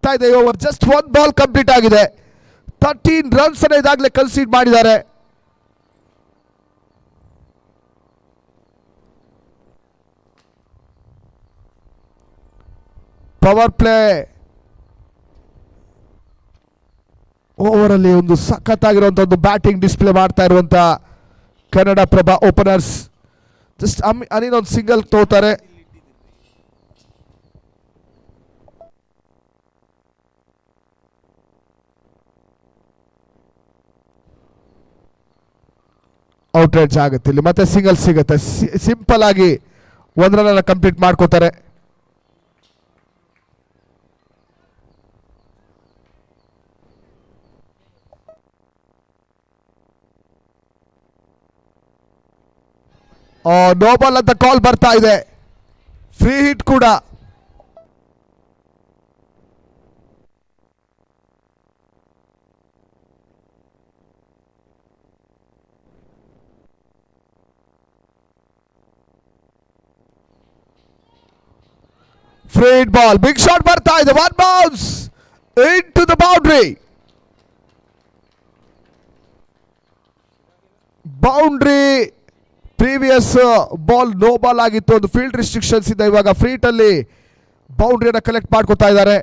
ಆಗ್ತಾ ಇದೆ over. Just 1 ball complete ಆಗಿದೆ. 13 ರನ್ಸ್ ಅನ್ನು ಇದಾಗಲೇ ಕನ್ಸೀಡ್ ಮಾಡಿದ್ದಾರೆ. ಪವರ್ ಪ್ಲೇ ಓವರ್ ಅಲ್ಲಿ ಒಂದು ಸಖತ್ತಾಗಿರುವಂತ ಒಂದು ಬ್ಯಾಟಿಂಗ್ ಡಿಸ್ಪ್ಲೇ ಮಾಡ್ತಾ ಇರುವಂತ ಕನ್ನಡಪ್ರಭ ಓಪನರ್ಸ್. ಜಸ್ಟ್ ಅನಿನ್ ಒಂದು ಸಿಂಗಲ್ ತೋತಾರೆ. ಔಟ್ ರೈಡ್ಸ್ ಆಗುತ್ತೆ ಇಲ್ಲಿ, ಮತ್ತೆ ಸಿಂಗಲ್ ಸಿಗುತ್ತೆ. ಸಿಂಪಲ್ ಆಗಿ 1 ರನ್ ಕಂಪ್ಲೀಟ್ ಮಾಡ್ಕೋತಾರೆ. ನೋ ಬಾಲ್ ಅಂತ ಕಾಲ್ ಬರ್ತಾ ಇದೆ. ಫ್ರೀ ಹಿಟ್ ಕೂಡ. Free hit ball, big shot ಬರ್ತಾ ಇದೆ. 1 bounce into the boundary. Boundary previous ball no ball ಆಗಿತ್ತು. ಒಂದು ಫೀಲ್ಡ್ ರಿಸ್ಟ್ರಿಕ್ಷನ್ಸ್ ಇದೆ. ಇವಾಗ ಫ್ರೀಟ್ ಅಲ್ಲಿ ಬೌಂಡ್ರಿಯನ್ನು ಕಲೆಕ್ಟ್ ಮಾಡ್ಕೋತಾ ಇದ್ದಾರೆ.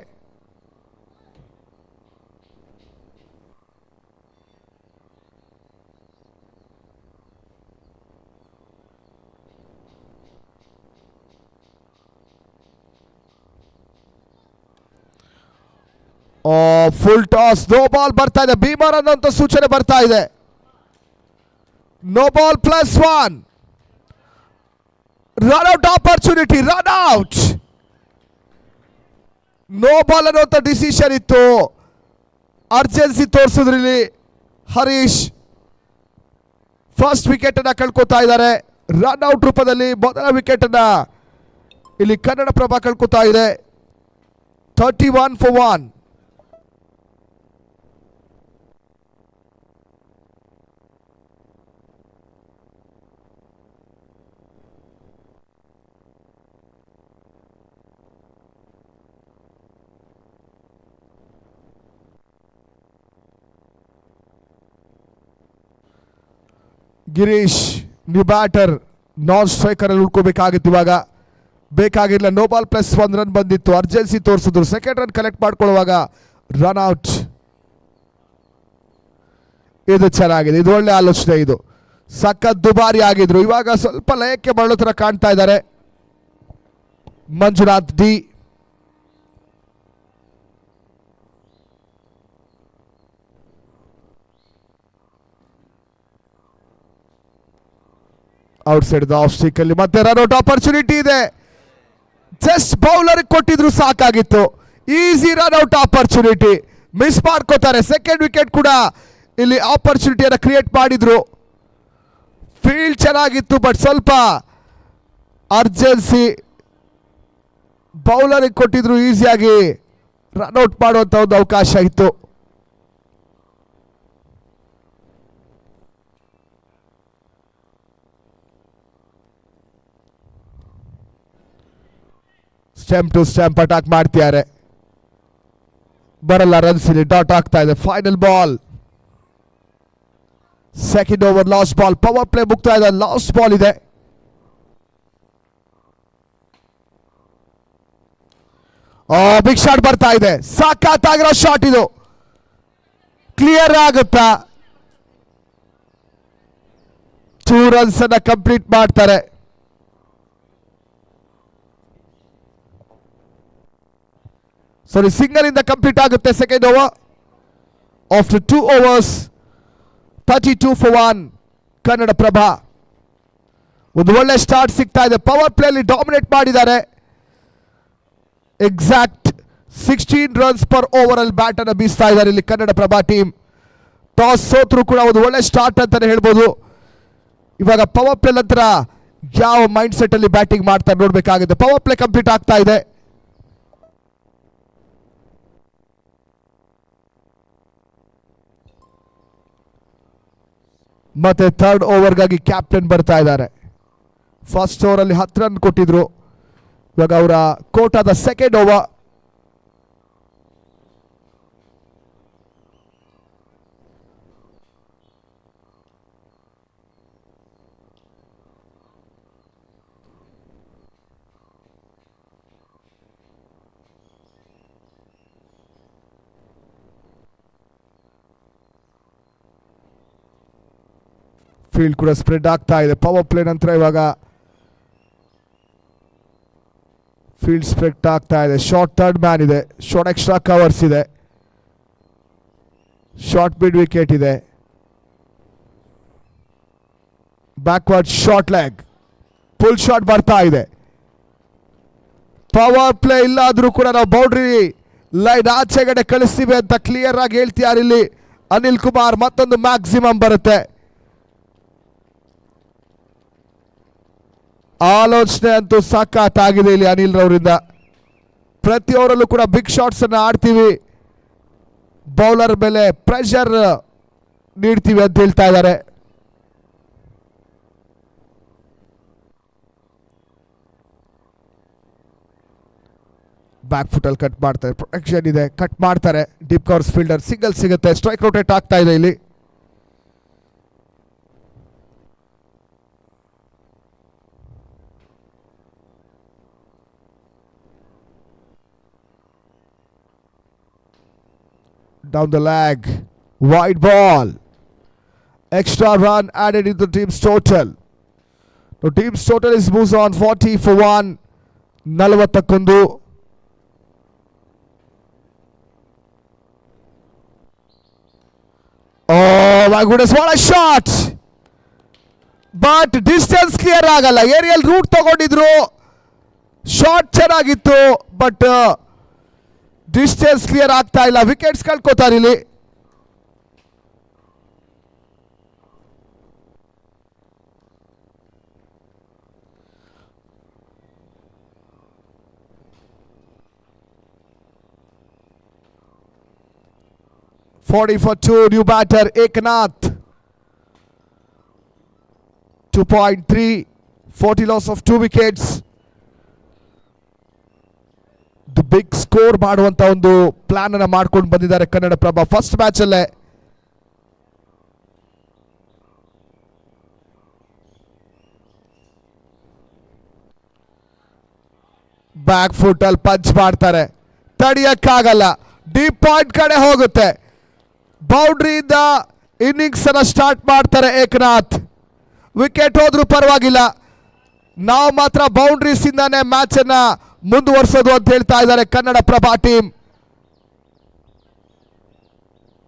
ಫುಲ್ ಟಾಸ್, ನೋ ಬಾಲ್ ಬರ್ತಾ ಇದೆ. ಬೀಮರ್ ಅನ್ನೋಂಥ ಸೂಚನೆ ಬರ್ತಾ ಇದೆ. No ball +1. Run out opportunity, run out. No ball ಅನ್ನುವಂಥ ಡಿಸಿಷನ್ ಇತ್ತು. ಅರ್ಜೆನ್ಸಿ ತೋರಿಸಿದ್ರಲ್ಲಿ ಹರೀಶ್ ಫಸ್ಟ್ ವಿಕೆಟ್ ಅನ್ನ ಕಳ್ಕೊತಾ ಇದ್ದಾರೆ. ರನ್ ಔಟ್ ರೂಪದಲ್ಲಿ ಮೊದಲ ವಿಕೆಟ್ ಅನ್ನ ಇಲ್ಲಿ ಕನ್ನಡಪ್ರಭ ಕಳ್ಕೊತಾ ಇದೆ. 31 for 1. Girish new batter, non striker ಅಲ್ಲಿ ಉಳ್ಕೋಬೇಕಾಗಿತ್ತು. ಇವಾಗ ಬೇಕಾಗಿಲ್ಲ. ನೋ ಬಾಲ್ +1 ರನ್ ಬಂದಿತ್ತು. ಅರ್ಜೆನ್ಸಿ ತೋರಿಸಿದ್ರು. ಸೆಕೆಂಡ್ ರನ್ ಕಲೆಕ್ಟ್ ಮಾಡ್ಕೊಳ್ಳುವಾಗ ರನ್ ಔಟ್. ಇದು ಚೆನ್ನಾಗಿದೆ. ಇದು ಒಳ್ಳೆ ಆಲೋಚನೆ. ಇದು ಸಖತ್ ದುಬಾರಿ ಆಗಿದ್ರು. ಇವಾಗ ಸ್ವಲ್ಪ ಲಯಕ್ಕೆ ಮರಳೋ ಥರ ಕಾಣ್ತಾ ಇದ್ದಾರೆ Manjunath D. Outside off stick ಅಲ್ಲಿ ಮತ್ತೆ ರನ್ ಔಟ್ ಆಪರ್ಚುನಿಟಿ ಇದೆ. ಜಸ್ಟ್ ಬೌಲರ್ ಕೊಟ್ಟಿದ್ರು ಸಾಕಾಗಿತ್ತು. Easy run out opportunity miss ಮಾಡ್ಕೋತಾರೆ. ಸೆಕೆಂಡ್ ವಿಕೆಟ್ ಕೂಡ ಇಲ್ಲಿ ಆಪರ್ಚುನಿಟಿಯನ್ನು ಕ್ರಿಯೇಟ್ ಮಾಡಿದ್ರು. ಫೀಲ್ಡ್ ಚೆನ್ನಾಗಿತ್ತು, ಬಟ್ ಸ್ವಲ್ಪ ಅರ್ಜೆನ್ಸಿ. ಬೌಲರ್ ಕೊಟ್ಟಿದ್ರು, ಈಸಿಯಾಗಿ ರನ್ ಔಟ್ ಮಾಡುವಂತ ಒಂದು ಅವಕಾಶ ಇತ್ತು. ಸ್ಟೆಂಪ್ ಟು ಸ್ಟೆಂಪ್ ಅಟ್ಯಾಕ್ ಮಾಡ್ತಿದ್ದಾರೆ. ಬರಲ್ಲ ರನ್ಸ್ ಇಲ್ಲಿ. ಡಾಟ್ ಆಗ್ತಾ ಇದೆ. Final ball, second over, last ball. Power play ಮುಗ್ತಾ ಇದೆ. ಲಾಸ್ಟ್ ಬಾಲ್ ಇದೆ. ಬಿಗ್ ಶಾಟ್ ಬರ್ತಾ ಇದೆ. ಸಾಕಾಗಿರೋ ಶಾಟ್ ಇದು. ಕ್ಲಿಯರ್ ಆಗುತ್ತಾ? 2 ರನ್ಸ್ ಅನ್ನ ಕಂಪ್ಲೀಟ್ ಮಾಡ್ತಾರೆ. ಸಾರಿ, ಸಿಂಗಲ್ ಇಂದ ಕಂಪ್ಲೀಟ್ ಆಗುತ್ತೆ second over. After 2 overs, 32 for 1 Kannadaprabha. ಒಂದು ಒಳ್ಳೆ ಸ್ಟಾರ್ಟ್ ಸಿಗ್ತಾ ಇದೆ. ಪವರ್ ಪ್ಲೇ ಅಲ್ಲಿ ಡಾಮಿನೇಟ್ ಮಾಡಿದ್ದಾರೆ. ಎಕ್ಸಾಕ್ಟ್ 16 ರನ್ಸ್ ಪರ್ ಓವರ್ ಅಲ್ಲಿ ಬ್ಯಾಟ್ ಅನ್ನು ಬೀಸ್ತಾ ಇದ್ದಾರೆ ಇಲ್ಲಿ ಕನ್ನಡಪ್ರಭ ಟೀಮ್. ಟಾಸ್ ಸೋತ್ರು ಕೂಡ ಒಂದು ಒಳ್ಳೆ ಸ್ಟಾರ್ಟ್ ಅಂತಾನೆ ಹೇಳ್ಬೋದು. ಇವಾಗ ಪವರ್ ಪ್ಲೇ ನಂತರ ಯಾವ ಮೈಂಡ್ ಸೆಟ್ ಅಲ್ಲಿ ಬ್ಯಾಟಿಂಗ್ ಮಾಡ್ತಾರೆ ನೋಡ್ಬೇಕಾಗಿದೆ. ಪವರ್ ಪ್ಲೇ ಕಂಪ್ಲೀಟ್ ಆಗ್ತಾ ಇದೆ. ಮತ್ತೆ ಥರ್ಡ್ ಓವರ್ಗಾಗಿ ಕ್ಯಾಪ್ಟನ್ ಬರ್ತಾ ಇದ್ದಾರೆ. ಫಸ್ಟ್ ಓವರ್ ಅಲ್ಲಿ 10 ರನ್ ಕೊಟ್ಟಿದ್ರು. ಇವಾಗ ಅವರ ಕೋಟಾದ ಸೆಕೆಂಡ್ ಓವರ್. ಫೀಲ್ಡ್ ಕೂಡ ಸ್ಪ್ರೆಡ್ ಆಗ್ತಾ ಇದೆ. ಪವರ್ ಪ್ಲೇ ನಂತರ ಇವಾಗ ಫೀಲ್ಡ್ ಸ್ಪ್ರೆಡ್ ಆಗ್ತಾ ಇದೆ. ಶಾರ್ಟ್ ಥರ್ಡ್ ಮ್ಯಾನ್ ಇದೆ, ಶಾರ್ಟ್ ಎಕ್ಸ್ಟ್ರಾ ಕವರ್ಸ್ ಇದೆ, ಶಾರ್ಟ್ ಮಿಡ್ ವಿಕೆಟ್ ಇದೆ, backward short leg, full shot ಬರ್ತಾ ಇದೆ. ಪವರ್ ಪ್ಲೇ ಇಲ್ಲ ಆದ್ರೂ ಕೂಡ ನಾವು ಬೌಂಡ್ರಿ ಲೈನ್ ಆಚೆಗಡೆ ಕಳಿಸ್ತೀವಿ ಅಂತ ಕ್ಲಿಯರ್ ಆಗಿ ಹೇಳ್ತಿದ್ದಾರೆ ಇಲ್ಲಿ ಅನಿಲ್ ಕುಮಾರ್. ಮತ್ತೊಂದು ಮ್ಯಾಕ್ಸಿಮಮ್ ಬರುತ್ತೆ. ಆಲೋಚನೆ ಅಂತೂ ಸಾಕಾಗಿದೆ ಇಲ್ಲಿ ಅನಿಲ್ ರವರಿಂದ. ಪ್ರತಿ ಓವರಲ್ಲೂ ಕೂಡ ಬಿಗ್ ಶಾಟ್ಸ್ ಅನ್ನು ಆಡ್ತೀವಿ, ಬೌಲರ್ ಮೇಲೆ ಪ್ರೆಷರ್ ನೀಡ್ತೀವಿ ಅಂತ ಹೇಳ್ತಾ ಇದ್ದಾರೆ. ಬ್ಯಾಕ್ ಫುಟ್ ಅಲ್ಲಿ ಕಟ್ ಮಾಡ್ತಾರೆ, ಪ್ರೊಟೆಕ್ಷನ್ ಇದೆ, ಕಟ್ ಮಾಡ್ತಾರೆ. ಡೀಪ್ ಕವರ್ಸ್ ಫೀಲ್ಡರ್ ಸಿಂಗಲ್ ಸಿಗುತ್ತೆ. ಸ್ಟ್ರೈಕ್ ರೊಟೇಟ್ ಆಗ್ತಾ ಇದೆ ಇಲ್ಲಿ. Down the leg, wide ball, extra run added into the team's total. The team's total is moves on 40 for 1, 41. Oh my goodness, what a shot! But distance clear ಆಗಲ್ಲ. Aerial root ತಗೊಂಡಿದ್ರು, shot ಚೆನ್ನಾಗಿತ್ತು, but distance clear ಆಗ್ತಾ ಇಲ್ಲ. Wickets ಕಳ್ಕೋತಾರೆ ಇಲ್ಲಿ. Forty for 2, new batter Eknath. 2.3, 40 loss of 2 wickets. The big score ಮಾಡುವಂತ ಒಂದು plan ಅನ್ನ ಮಾಡ್ಕೊಂಡು ಬಂದಿದ್ದಾರೆ ಕನ್ನಡಪ್ರಭ ಫಸ್ಟ್ ಮ್ಯಾಚ್ ಅಲ್ಲೇ. ಬ್ಯಾಕ್ ಫುಟ್ ಅಲ್ಲಿ ಪಂಚ್ ಮಾಡ್ತಾರೆ, ತಡಿಯಕ್ಕಾಗಲ್ಲ. ಡೀಪ್ ಪಾಯಿಂಟ್ ಕಡೆ ಹೋಗುತ್ತೆ. ಬೌಂಡ್ರಿಯಿಂದ ಇನ್ನಿಂಗ್ಸ್ ಅನ್ನ ಸ್ಟಾರ್ಟ್ ಮಾಡ್ತಾರೆ ಏಕನಾಥ್. ವಿಕೆಟ್ ಹೋದ್ರೂ ಪರವಾಗಿಲ್ಲ, ನಾವು ಮಾತ್ರ ಬೌಂಡ್ರೀಸ್ ಇಂದಾನೆ ಮ್ಯಾಚ್ ಅನ್ನ ಮುಂದುವರಿಸೋದು ಅಂತ ಹೇಳ್ತಾ ಇದ್ದಾರೆ ಕನ್ನಡಪ್ರಭ ಟೀಮ್.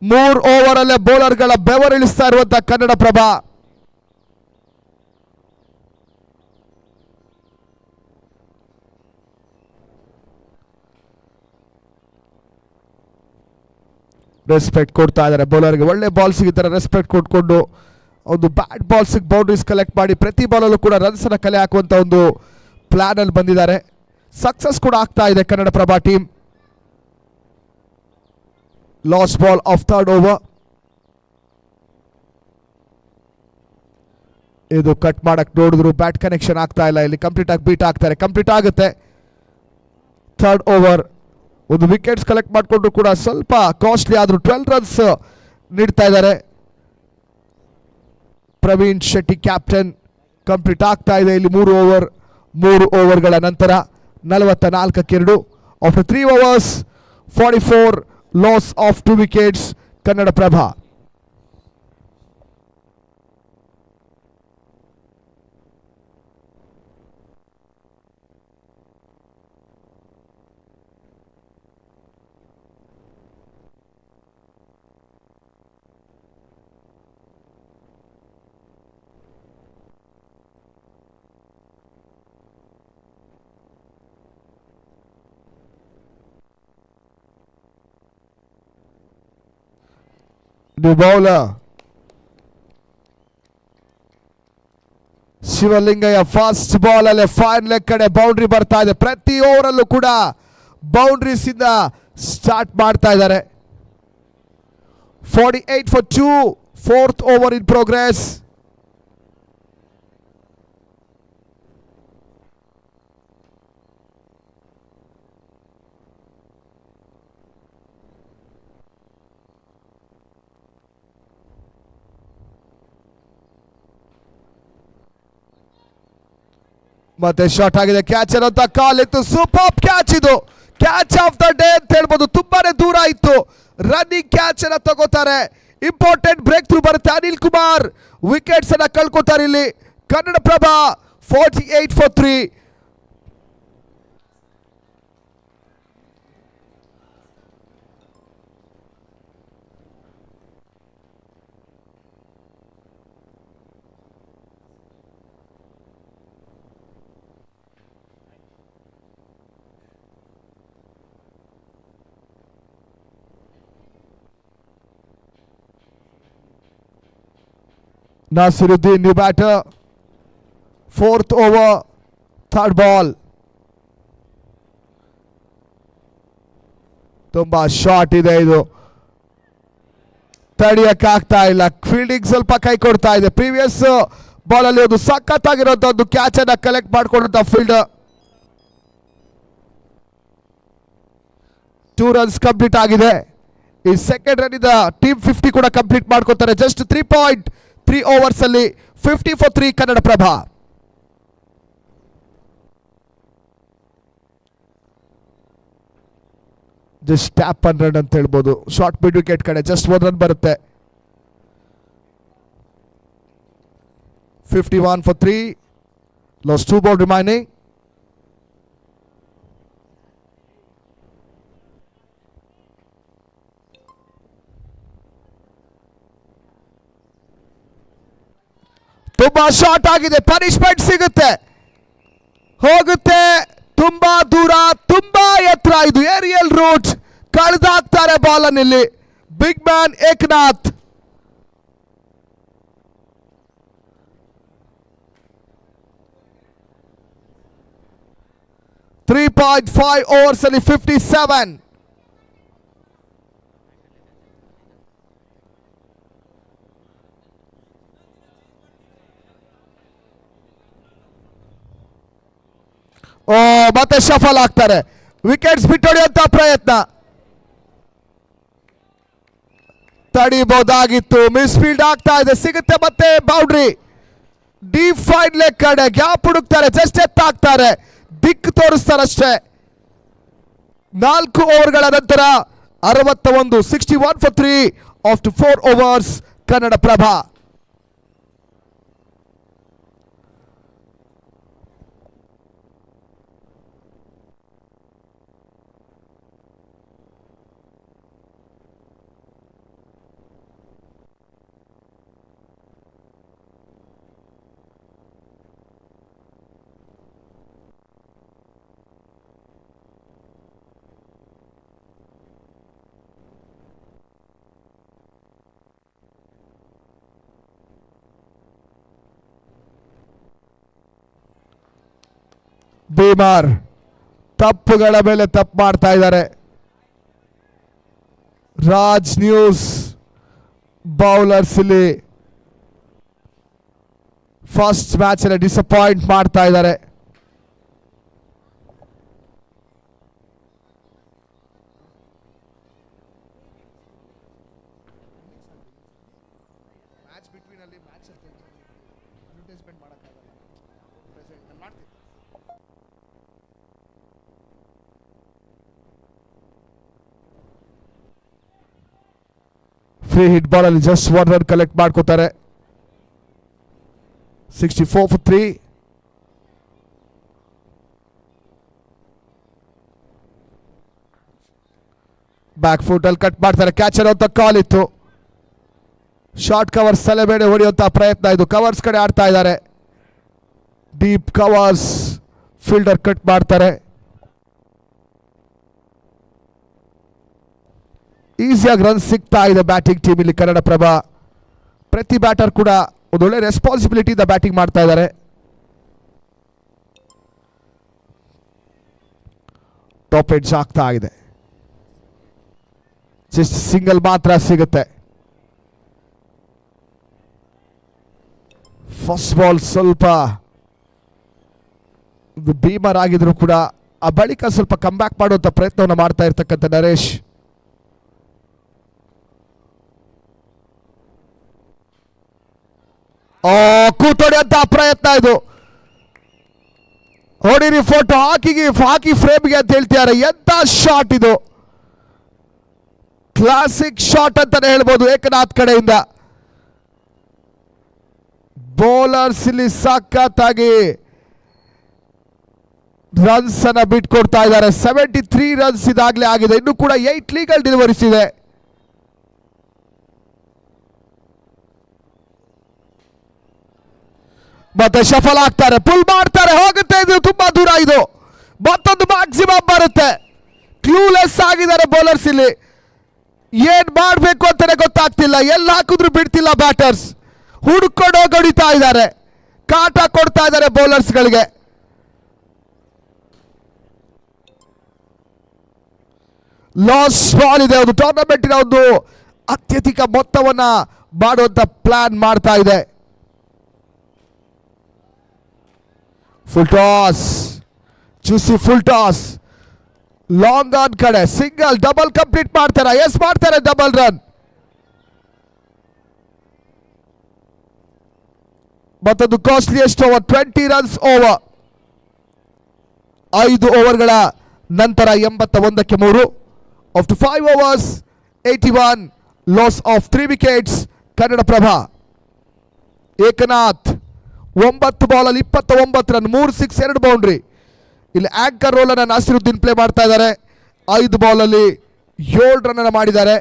3 ಓವರ್ ಅಲ್ಲೇ ಬೌಲರ್ಗಳ ಬೆವರಿಳಿಸ್ತಾ ಇರುವಂತ ಕನ್ನಡಪ್ರಭ. ರೆಸ್ಪೆಕ್ಟ್ ಕೊಡ್ತಾ ಇದ್ದಾರೆ ಬೌಲರ್ಗೆ. ಒಳ್ಳೆ ಬಾಲ್ ಸಿಗುತ್ತಾರೆ, ರೆಸ್ಪೆಕ್ಟ್ ಕೊಟ್ಕೊಂಡು ಒಂದು ಬ್ಯಾಟ್ ಬಾಲ್ಸ್ ಬೌಂಡ್ರೀಸ್ ಕಲೆಕ್ಟ್ ಮಾಡಿ ಪ್ರತಿ ಬಾಲಲ್ಲೂ ಕೂಡ ರನ್ಸ್ ಅನ್ನ ಕಲೆ ಹಾಕುವಂತ ಒಂದು ಪ್ಲಾನ್ ಅಲ್ಲಿ ಬಂದಿದ್ದಾರೆ. ಸಕ್ಸಸ್ ಕೂಡ ಆಗ್ತಾ ಇದೆ Kannadaprabha team. Last ball of third over. ಇದು ಕಟ್ ಮಾಡಕ್ ನೋಡಿದ್ರು, ಬ್ಯಾಟ್ ಕನೆಕ್ಷನ್ ಆಗ್ತಾ ಇಲ್ಲ ಇಲ್ಲಿ. ಕಂಪ್ಲೀಟ್ ಆಗಿ ಬೀಟ್ ಆಗ್ತಾರೆ, ಕಂಪ್ಲೀಟ್ ಆಗುತ್ತೆ. ಥರ್ಡ್ ಓವರ್ ಒಂದು ವಿಕೆಟ್ಸ್ ಕಲೆಕ್ಟ್ ಮಾಡಿಕೊಂಡು ಕೂಡ ಸ್ವಲ್ಪ ಕಾಸ್ಟ್ಲಿ ಆದರೂ 12 ರನ್ಸ್ ನೀಡ್ತಾ ಇದ್ದಾರೆ. ಪ್ರವೀಣ್ ಶೆಟ್ಟಿ ಕ್ಯಾಪ್ಟನ್. ಕಂಪ್ಲೀಟ್ ಆಗ್ತಾ ಇದೆ ಇಲ್ಲಿ 3 ಓವರ್ಗಳ ನಂತರ 44-2. After 3 overs 44 loss of 2 wickets Kannadaprabha. New bowler Shivalingaiah fast ball ಅಲ್ಲೇ ಫೈನ್ ಲೆಗ್ ಕಡೆ ಬೌಂಡ್ರಿ ಬರ್ತಾ ಇದೆ. ಪ್ರತಿ ಓವರ್ ಅಲ್ಲೂ ಕೂಡ ಬೌಂಡ್ರೀಸ್ ಇಂದ ಸ್ಟಾರ್ಟ್ ಮಾಡ್ತಾ ಇದ್ದಾರೆ. 48 for 2, 4th over in progress. ಮತ್ತೆ ಶಾಟ್ ಆಗಿದೆ, ಕ್ಯಾಚ್ ಅನ್ನೋಂತ ಕಾಲ್ ಇತ್ತು. ಸೂಪರ್ ಕ್ಯಾಚ್, ಇದು ಕ್ಯಾಚ್ ಆಫ್ ದ ಡೇ ಅಂತ ಹೇಳ್ಬೋದು. ತುಂಬಾನೇ ದೂರ ಇತ್ತು. ರನ್ನಿಂಗ್ ಕ್ಯಾಚ್ ಅನ್ನ ತಗೋತಾರೆ ಇಂಪಾರ್ಟೆಂಟ್ ಬ್ರೇಕ್ ಥ್ರೂ ಬರುತ್ತೆ. ಅನಿಲ್ ಕುಮಾರ್ ವಿಕೆಟ್ಸ್ ಅನ್ನ ಕಳ್ಕೊತಾರೆ ಇಲ್ಲಿ. Kannadaprabha 48 for 3. Nasiruddin, new batter. 4th over, 3rd ball. ತುಂಬಾ ಶಾರ್ಟ್ ಇದೆ ಇದು, ತಡೆಯಕ್ಕಾಗ್ತಾ ಇಲ್ಲ. ಫೀಲ್ಡಿಂಗ್ ಸ್ವಲ್ಪ ಕೈ ಕೊಡ್ತಾ ಇದೆ. ಪ್ರೀವಿಯಸ್ ಬಾಲ್ ಅಲ್ಲಿ ಒಂದು ಸಖತ್ತಾಗಿರುವಂತಹ ಒಂದು ಕ್ಯಾಚ್ ಅನ್ನ ಕಲೆಕ್ಟ್ ಮಾಡಿಕೊಂಡಂತ ಫೀಲ್ಡರ್. 2 runs ಕಂಪ್ಲೀಟ್ ಆಗಿದೆ. ಈ ಸೆಕೆಂಡ್ ರನ್ ಇಂದ ಟೀಮ್ 50 ಕೂಡ ಕಂಪ್ಲೀಟ್ ಮಾಡ್ಕೊತಾರೆ. ಜಸ್ಟ್ 3.3 overs ಅಲ್ಲಿ 50 for 3 Kannadaprabha. Just tap 1 run ಅಂತ ಹೇಳ್ಬೋದು. ಶಾರ್ಟ್ ಮಿಡ್ ವಿಕೆಟ್ ಕಡೆ ಜಸ್ಟ್ 1 run ಬರುತ್ತೆ. 51 for 3. Lost 2 ball remaining. ತುಂಬಾ ಶಾರ್ಟ್ ಆಗಿದೆ. ಪನಿಷ್ಮೆಂಟ್ ಸಿಗುತ್ತೆ, ಹೋಗುತ್ತೆ ತುಂಬಾ ದೂರ, ತುಂಬಾ ಎತ್ತರ. ಇದು ಏರಿಯಲ್ ರೂಟ್, ಕಳೆದಾಕ್ತಾರೆ ಬಾಲ್ ಅನ್ನಿಲ್ಲಿ ಬಿಗ್ ಮ್ಯಾನ್ ಏಕನಾಥ್. .5 overs ಅಲ್ಲಿ 57. ಮತ್ತೆ ಶಫಲ್ ಆಗ್ತಾರೆ. ವಿಕೆಟ್ಸ್ ಬಿಟ್ಟೊಡೆಯುವಂತ ಪ್ರಯತ್ನ ತಡಿಬಹುದಾಗಿತ್ತು. ಮಿಸ್ ಫೀಲ್ಡ್ ಆಗ್ತಾ ಇದೆ. ಸಿಗುತ್ತೆ ಮತ್ತೆ ಬೌಂಡ್ರಿ. ಡೀಪ್ ಫೈನ್ ಲೆಗ್ ಕಡೆ ಗ್ಯಾಪ್ ಹುಡುಕ್ತಾರೆ. ಜಸ್ಟ್ ಎತ್ತಾಕ್ತಾರೆ, ದಿಕ್ಕು ತೋರಿಸ್ತಾರಷ್ಟೇ. 4 ಓವರ್ಗಳ ನಂತರ 61. 61 for 3 after 4 overs Kannadaprabha. Beamer ತಪ್ಪುಗಳ ಮೇಲೆ ತಪ್ಪು ಮಾಡ್ತಾ ಇದ್ದಾರೆ. ರಾಜ್ ನ್ಯೂಸ್ ಬೌಲರ್ಸ್ ಇಲ್ಲಿ ಫಸ್ಟ್ ಮ್ಯಾಚ್ ಅಲ್ಲಿ ಡಿಸಪಾಯಿಂಟ್ ಮಾಡ್ತಾ ಇದ್ದಾರೆ. ಫ್ರೀ ಹಿಟ್ ಬಾಲ್ ಅಲ್ಲಿ ಜಸ್ಟ್ 1 run ಕಲೆಕ್ಟ್ ಮಾಡ್ಕೋತಾರೆ. 64 for 3. ಬ್ಯಾಕ್ ಫುಟ್ ಅಲ್ಲಿ ಕಟ್ ಮಾಡ್ತಾರೆ. ಕ್ಯಾಚರ್ ಅಂತ ಕಾಲ್ ಇತ್ತು. ಶಾರ್ಟ್ ಕವರ್ಸ್ ತಲೆಬೇಡೆ ಹೊಡೆಯುವಂತ ಪ್ರಯತ್ನ ಇದು. ಕವರ್ಸ್ ಕಡೆ ಆಡ್ತಾ ಇದ್ದಾರೆ. ಡೀಪ್ ಕವರ್ಸ್ ಫೀಲ್ಡರ್ ಕಟ್ ಮಾಡ್ತಾರೆ. ಈಸಿಯಾಗಿ ರನ್ ಸಿಗ್ತಾ ಇದೆ ಬ್ಯಾಟಿಂಗ್ ಟೀಮ್ ಇಲ್ಲಿ ಕನ್ನಡಪ್ರಭ. ಪ್ರತಿ ಬ್ಯಾಟರ್ ಕೂಡ ಒಂದೊಳ್ಳೆ ರೆಸ್ಪಾನ್ಸಿಬಿಲಿಟಿ ಇಂದ ಬ್ಯಾಟಿಂಗ್ ಮಾಡ್ತಾ ಇದ್ದಾರೆ. ಟಾಪ್ ಎಡ್ಜ್ ಆಗ್ತಾ ಇದೆ. ಜಸ್ಟ್ ಸಿಂಗಲ್ ಮಾತ್ರ ಸಿಗುತ್ತೆ. ಫಸ್ಟ್ ಬಾಲ್ ಸ್ವಲ್ಪ ಬೀಮರ್ ಆಗಿದ್ರು ಕೂಡ ಆ ಬಳಿಕ ಸ್ವಲ್ಪ ಕಮ್ ಬ್ಯಾಕ್ ಮಾಡುವಂತ ಪ್ರಯತ್ನವನ್ನು ಮಾಡ್ತಾ ಇರ್ತಕ್ಕಂಥ ನರೇಶ್. ಕೂತೊಡೆಯಂತ ಪ್ರಯತ್ನ ಇದು. ಹೊಡಿರಿ ಫೋಟೋ ಹಾಕಿ ಫ್ರೇಮ್ಗೆ ಅಂತ ಹೇಳ್ತಿದ್ದಾರೆ. ಎಂತ ಶಾಟ್ ಇದು. ಕ್ಲಾಸಿಕ್ ಶಾಟ್ ಅಂತಾನೆ ಹೇಳ್ಬೋದು ಏಕನಾಥ್ ಕಡೆಯಿಂದ. ಬೌಲರ್ಸ್ ಇಲ್ಲಿ ಸಖತ್ತಾಗಿ ರನ್ಸ್ ಅನ್ನ ಬಿಟ್ಕೊಡ್ತಾ ಇದ್ದಾರೆ. 73 ರನ್ಸ್ ಇದಾಗಲೇ ಆಗಿದೆ. ಇನ್ನು ಕೂಡ 8 ಲೀಗಲ್ ಡೆಲಿವರೀಸ್ ಇದೆ. ಮತ್ತೆ ಶಫಲ್ ಆಗ್ತಾರೆ, ಪುಲ್ ಮಾಡ್ತಾರೆ, ಹೋಗುತ್ತೆ. ಇದು ತುಂಬಾ ದೂರ. ಇದು ಮತ್ತೊಂದು ಮ್ಯಾಕ್ಸಿಮಮ್ ಬರುತ್ತೆ. ಕ್ಲೂಲೆಸ್ ಆಗಿದ್ದಾರೆ ಬೌಲರ್ಸ್ ಇಲ್ಲಿ. ಏನ್ ಮಾಡಬೇಕು ಅಂತಾನೆ ಗೊತ್ತಾಗ್ತಿಲ್ಲ. ಎಲ್ಲ ಹಾಕಿದ್ರು ಬಿಡ್ತಿಲ್ಲ ಬ್ಯಾಟರ್ಸ್. ಹುಡ್ಕೊಂಡು ಹೊಡಿತಾ ಇದ್ದಾರೆ, ಕಾಟ ಕೊಡ್ತಾ ಇದ್ದಾರೆ ಬೌಲರ್ಸ್ಗಳಿಗೆ. ಲಾಸ್ ಬಾಲ್ ಇದೆ. ಒಂದು ಟೂರ್ನಮೆಂಟಿನ ಒಂದು ಅತ್ಯಧಿಕ ಮೊತ್ತವನ್ನ ಮಾಡುವಂತ ಪ್ಲಾನ್ ಮಾಡ್ತಾ ಇದೆ. Full toss, juicy full toss, long on ಕಡೆ ಸಿಂಗಲ್, ಡಬಲ್ ಕಂಪ್ಲೀಟ್ ಮಾಡ್ತಾರ. ಎಸ್ ಮಾಡ್ತಾರೆ, ಡಬಲ್ ರನ್. ಮತ್ತೊಂದು ಕಾಸ್ಟ್ಲಿಯೆಸ್ಟ್ ಓವರ್, 20 ರನ್ಸ್ ಓವರ್. 5 ಓವರ್ಗಳ ನಂತರ 81ಕ್ಕೆ 3. After 5 overs 81, loss of 3 wickets. Kannadaprabha. Ekanath 9 ಬಾಲಲ್ಲಿ 29 ರನ್, 3 6, 2 ಬೌಂಡ್ರಿ. ಇಲ್ಲಿ ಆಂಕರ್ ರೋಲ್ ಅನ್ನು ನಾಸಿರುದ್ದೀನ್ ಪ್ಲೇ ಮಾಡ್ತಾ ಇದ್ದಾರೆ. 5 ಬಾಲಲ್ಲಿ 7 ರನ್ ಅನ್ನು ಮಾಡಿದ್ದಾರೆ.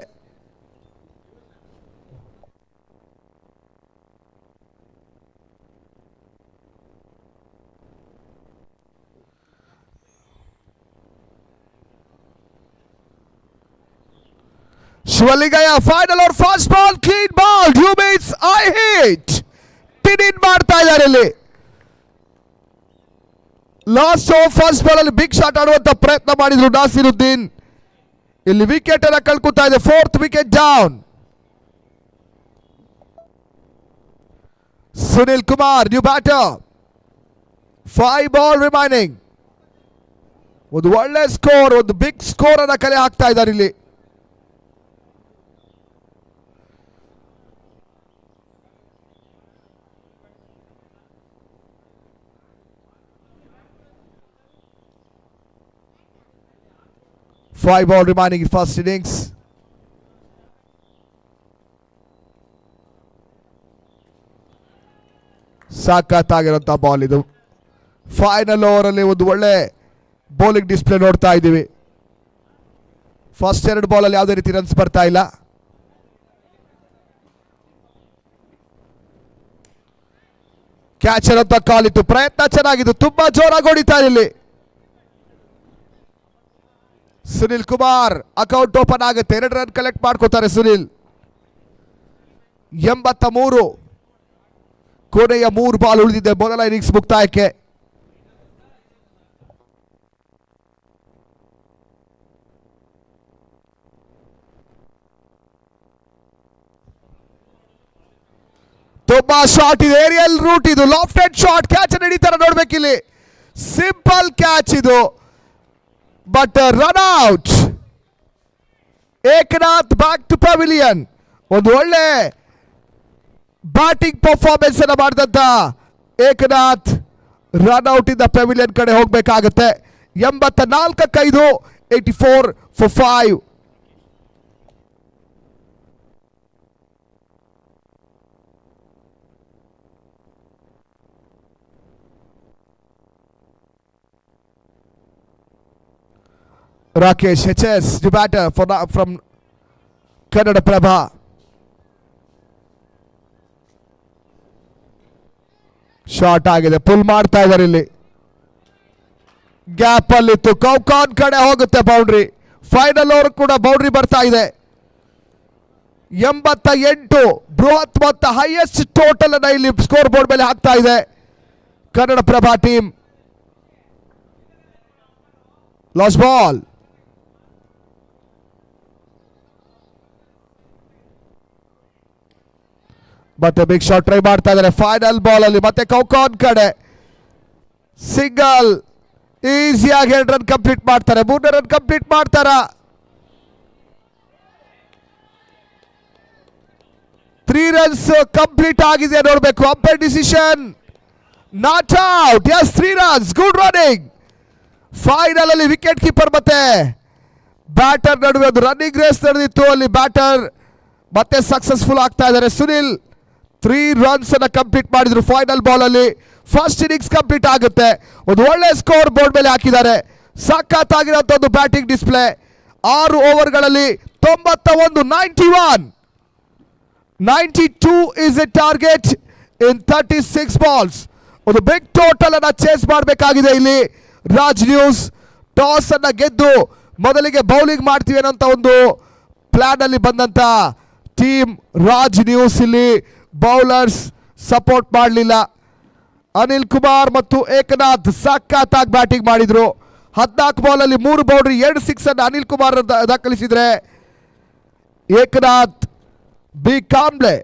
Shivalingaiah final over, fast ball, clean ball, you means I hit. ಟಿನ್ ಮಾಡ್ತಾ ಇದ್ದಾರೆ ಇಲ್ಲಿ. ಲಾಸ್ಟ್ ಓವರ್ ಫಸ್ಟ್ ಬಾಲ್ ಅಲ್ಲಿ ಬಿಗ್ ಶಾಟ್ ಆಡುವಂತ ಪ್ರಯತ್ನ ಮಾಡಿದ್ರು ನಾಸಿರುದ್ದೀನ್. ಇಲ್ಲಿ ವಿಕೆಟ್ ಅನ್ನ ಕಳ್ಕೊತಾ ಇದೆ. 4th wicket down. Sunil Kumar new batter. 5 ball remaining. ಒಂದು ಒಳ್ಳೆ ಸ್ಕೋರ್, ಒಂದು ಬಿಗ್ ಸ್ಕೋರ್ ಅನ್ನ ಕಲೆ ಹಾಕ್ತಾ ಇದ್ದಾರೆ ಇಲ್ಲಿ. Five ball remaining in first innings. ಸಾಕತ್ತಾಗಿರುವಂತ ಬಾಲ್ ಇದು. ಫೈನಲ್ ಓವರ್ ಅಲ್ಲಿ ಒಂದು ಒಳ್ಳೆ ಬೌಲಿಂಗ್ ಡಿಸ್ಪ್ಲೇ ನೋಡ್ತಾ ಇದ್ದೀವಿ. ಫಸ್ಟ್ 2 ಬಾಲ್ ಅಲ್ಲಿ ಯಾವುದೇ ರೀತಿ ರನ್ಸ್ ಬರ್ತಾ ಇಲ್ಲ. ಕ್ಯಾಚರ್ ಅಂತ ಕಾಲಿತ್ತು, ಪ್ರಯತ್ನ ಚೆನ್ನಾಗಿತ್ತು, ತುಂಬಾ ಜೋರಾಗಿ ಹೊಡಿತಾ ಇಲ್ಲಿ. ಸುನಿಲ್ ಕುಮಾರ್ ಅಕೌಂಟ್ ಓಪನ್ ಆಗುತ್ತೆ. 2 ರನ್ ಕಲೆಕ್ಟ್ ಮಾಡ್ಕೋತಾರೆ ಸುನಿಲ್. 83. ಕೊನೆಯ 3 ಬಾಲ್ ಉಳಿದಿದೆ ಮೊದಲ ಇನ್ನಿಂಗ್ಸ್ ಮುಕ್ತಾಯಕ್ಕೆ. ತುಂಬಾ ಶಾಟ್ ಇದೆ, ಏರಿಯಲ್ ರೂಟ್ ಇದು, ಲಾಫ್ಟೆಡ್ ಶಾಟ್. ಕ್ಯಾಚ್ ಹಿಡಿತಾರೆ ನೋಡ್ಬೇಕಿಲ್ಲಿ. ಸಿಂಪಲ್ ಕ್ಯಾಚ್ ಇದು, but run out. Ekanath back to pavilion. ಒಂದು ಒಳ್ಳೆ ಬ್ಯಾಟಿಂಗ್ ಪರ್ಫಾರ್ಮೆನ್ಸ್ ಅನ್ನು ಮಾಡಿದಂತ ಏಕನಾಥ್ ರನ್ ಔಟ್ ಇಂದ ಪವಿಲಿಯನ್ ಕಡೆ ಹೋಗಬೇಕಾಗುತ್ತೆ. 84ಕ್ಕೆ 5, 84 for 5. Rakesh HS, the batter from Kannadaprabha. Short ಆಗಿದೆ, ಪುಲ್ ಮಾಡ್ತಾ ಇದ್ದಾರೆ ಇಲ್ಲಿ. ಗ್ಯಾಪ್ ಅಲ್ಲಿತ್ತು, ಕೌಕಾನ್ ಕಡೆ ಹೋಗುತ್ತೆ ಬೌಂಡ್ರಿ. ಫೈನಲ್ ಓವರ್ ಕೂಡ ಬೌಂಡ್ರಿ ಬರ್ತಾ ಇದೆ. 88 ಬೃಹತ್ ಮತ್ತು ಹೈಯೆಸ್ಟ್ ಟೋಟಲ್ ಅನ್ನ ಇಲ್ಲಿ ಸ್ಕೋರ್ ಬೋರ್ಡ್ ಮೇಲೆ ಹಾಕ್ತಾ ಇದೆ ಕನ್ನಡಪ್ರಭ ಟೀಮ್. Last ball. ಮತ್ತೆ ಬಿಗ್ ಶಾಟ್ ಟ್ರೈ ಮಾಡ್ತಾ ಇದ್ದಾರೆ ಫೈನಲ್ ಬಾಲ್ ಅಲ್ಲಿ. ಮತ್ತೆ ಕೌಕಾನ್ ಕಡೆ ಸಿಂಗಲ್, ಈಸಿಯಾಗಿ 2 ರನ್ ಕಂಪ್ಲೀಟ್ ಮಾಡ್ತಾರೆ. 3 ರನ್ ಕಂಪ್ಲೀಟ್ ಮಾಡ್ತಾರ. 3 ರನ್ಸ್ ಕಂಪ್ಲೀಟ್ ಆಗಿದೆ ನೋಡ್ಬೇಕು. Umpire decision not out. Yes, 3 runs, good running. Final ಅಲ್ಲಿ ವಿಕೆಟ್ ಕೀಪರ್ ಮತ್ತೆ ಬ್ಯಾಟರ್ ನಡುವೆ ಒಂದು ರನ್ನಿಂಗ್ ರೇಸ್ ನಡೆದಿತ್ತು. ಅಲ್ಲಿ ಬ್ಯಾಟರ್ ಮತ್ತೆ ಸಕ್ಸಸ್ಫುಲ್ ಆಗ್ತಾ ಇದ್ದಾರೆ. ಸುನಿಲ್ 3 ರನ್ಸ್ ಅನ್ನ ಕಂಪ್ಲೀಟ್ ಮಾಡಿದ್ರು ಫೈನಲ್ ಬಾಲ್ ಅಲ್ಲಿ. ಫಸ್ಟ್ ಇನ್ನಿಂಗ್ಸ್ ಕಂಪ್ಲೀಟ್ ಆಗುತ್ತೆ. ಒಂದು ಒಳ್ಳೆ ಸ್ಕೋರ್ ಬೋರ್ಡ್ ಮೇಲೆ ಹಾಕಿದ್ದಾರೆ. ಸಖತ್ತಾಗಿರೋಂಥ ಒಂದು ಬ್ಯಾಟಿಂಗ್ ಡಿಸ್ಪ್ಲೇ. 6 ಓವರ್ಗಳಲ್ಲಿ 91, 91. 92 is a target in 36 balls. ಒಂದು ಬಿಗ್ ಟೋಟಲ್ ಅನ್ನ ಚೇಸ್ ಮಾಡಬೇಕಾಗಿದೆ ಇಲ್ಲಿ ರಾಜ್ ನ್ಯೂಸ್. ಟಾಸ್ ಅನ್ನ ಗೆದ್ದು ಮೊದಲಿಗೆ ಬೌಲಿಂಗ್ ಮಾಡ್ತೀವಿ ಅನ್ನೋಂಥ ಒಂದು ಪ್ಲಾನ್ ಅಲ್ಲಿ ಬಂದಂತ ಟೀಮ್ ರಾಜ್ ನ್ಯೂಸ್ ಇಲ್ಲಿ ಬೌಲರ್ಸ್ ಸಪೋರ್ಟ್ ಮಾಡಲಿಲ್ಲ. ಅನಿಲ್ ಕುಮಾರ್ ಮತ್ತು ಏಕನಾಥ್ ಸಖತ್ತಾಗಿ ಬ್ಯಾಟಿಂಗ್ ಮಾಡಿದ್ರು. 14 ಬಾಲಲ್ಲಿ 3 ಬೌಂಡ್ರಿ 2 ಸಿಕ್ಸ್ ಅನ್ನು ಅನಿಲ್ ಕುಮಾರ್ ದಾಖಲಿಸಿದ್ರೆ ಏಕನಾಥ್ ಬಿ ಕಾಂಬ್ಳೆ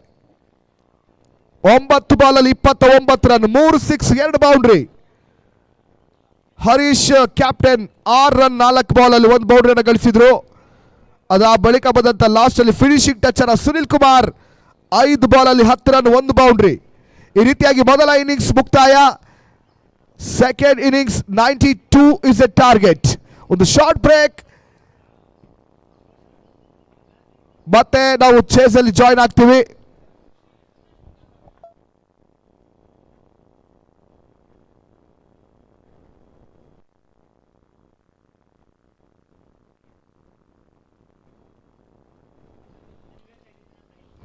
9 ಬಾಲಲ್ಲಿ 29 run 3 six 2 boundary. Harish captain 6 run 4 ಬಾಲಲ್ಲಿ 1 ಬೌಂಡ್ರಿಯನ್ನು ಗಳಿಸಿದ್ರು. ಅದು ಆ ಬಳಿಕ ಬಂದಂತ ಲಾಸ್ಟ್ ಅಲ್ಲಿ ಫಿನಿಶಿಂಗ್ ಟಚ್ ಅನ್ನ ಸುನಿಲ್ ಕುಮಾರ್ 5 ಬಾಲಲ್ಲಿ 10 ರನ್ 1 ಬೌಂಡ್ರಿ. ಈ ರೀತಿಯಾಗಿ ಮೊದಲ ಇನ್ನಿಂಗ್ಸ್ ಮುಕ್ತಾಯ. Second innings 92 is a target. ಒಂದು ಶಾರ್ಟ್ ಬ್ರೇಕ್, ಮತ್ತೆ ನಾವು ಚೇಸ್ ಅಲ್ಲಿ ಜಾಯಿನ್ ಆಗ್ತೀವಿ.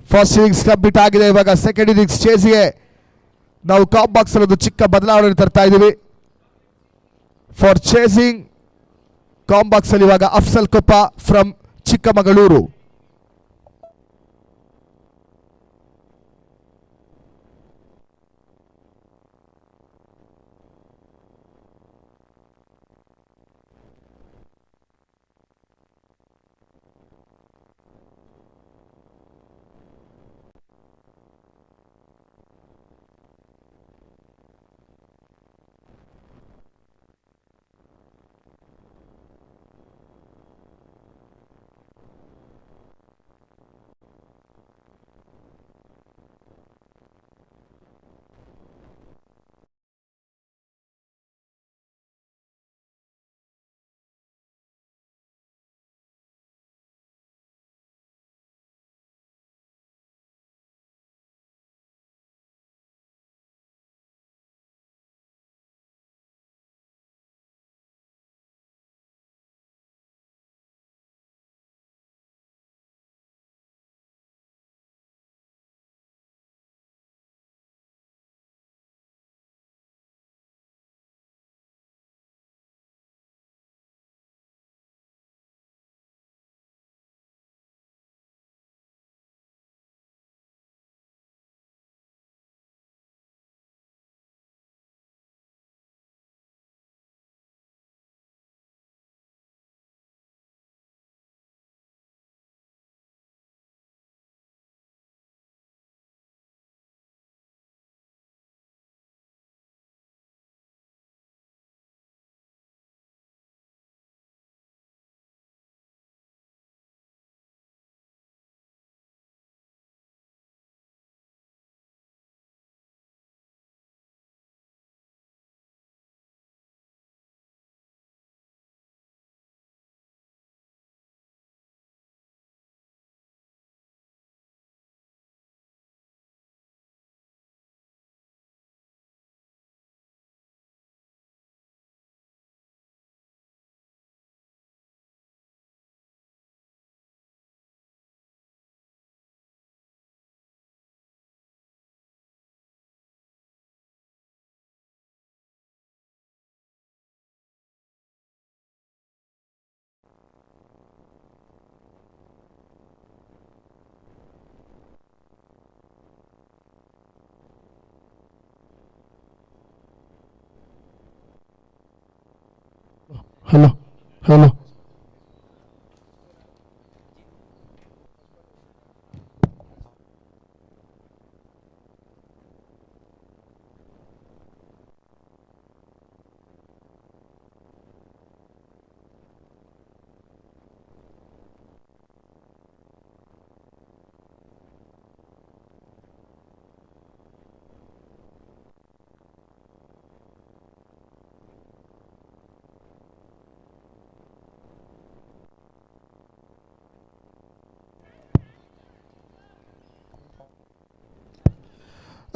ಫಸ್ಟ್ ಇನ್ನಿಂಗ್ಸ್ ಕಂಪ್ಲೀಟ್ ಆಗಿದೆ. ಇವಾಗ ಸೆಕೆಂಡ್ ಇನ್ನಿಂಗ್ಸ್ ಚೇಸ್ಗೆ ನಾವು ಕಾಂಪ್ ಬಾಕ್ಸ್ ಅಲ್ಲಿ ಒಂದು ಚಿಕ್ಕ ಬದಲಾವಣೆ ತರ್ತಾ ಇದ್ದೀವಿ. ಫಾರ್ ಚೇಸಿಂಗ್ ಕಾಂಪ್ ಬಾಕ್ಸ್ ಅಲ್ಲಿ ಇವಾಗ Afsal Koppa from Chikkamagaluru.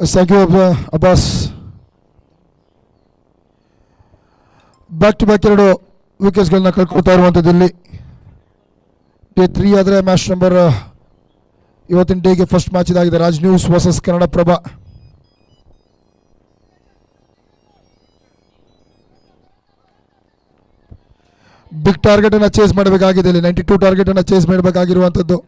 Thank you Abbas. Back to back 2 ವಿಕೆಟ್ಸ್ಗಳನ್ನ ಕಳ್ಕೊಳ್ತಾ ಇರುವಂಥದ್ದು ಇಲ್ಲಿ. ಡೇ 3 ಆದರೆ ಮ್ಯಾಚ್ ನಂಬರ್ ಇವತ್ತಿನ ಡೇಗೆ ಫಸ್ಟ್ ಮ್ಯಾಚ್ ಇದಾಗಿದೆ. Raj news versus Kannadaprabha. Big target ಅನ್ನು ಚೇಸ್ ಮಾಡಬೇಕಾಗಿದೆ ಇಲ್ಲಿ. 92 ಟಾರ್ಗೆಟ್ ಅನ್ನು ಚೇಸ್ ಮಾಡಬೇಕಾಗಿರುವಂಥದ್ದು.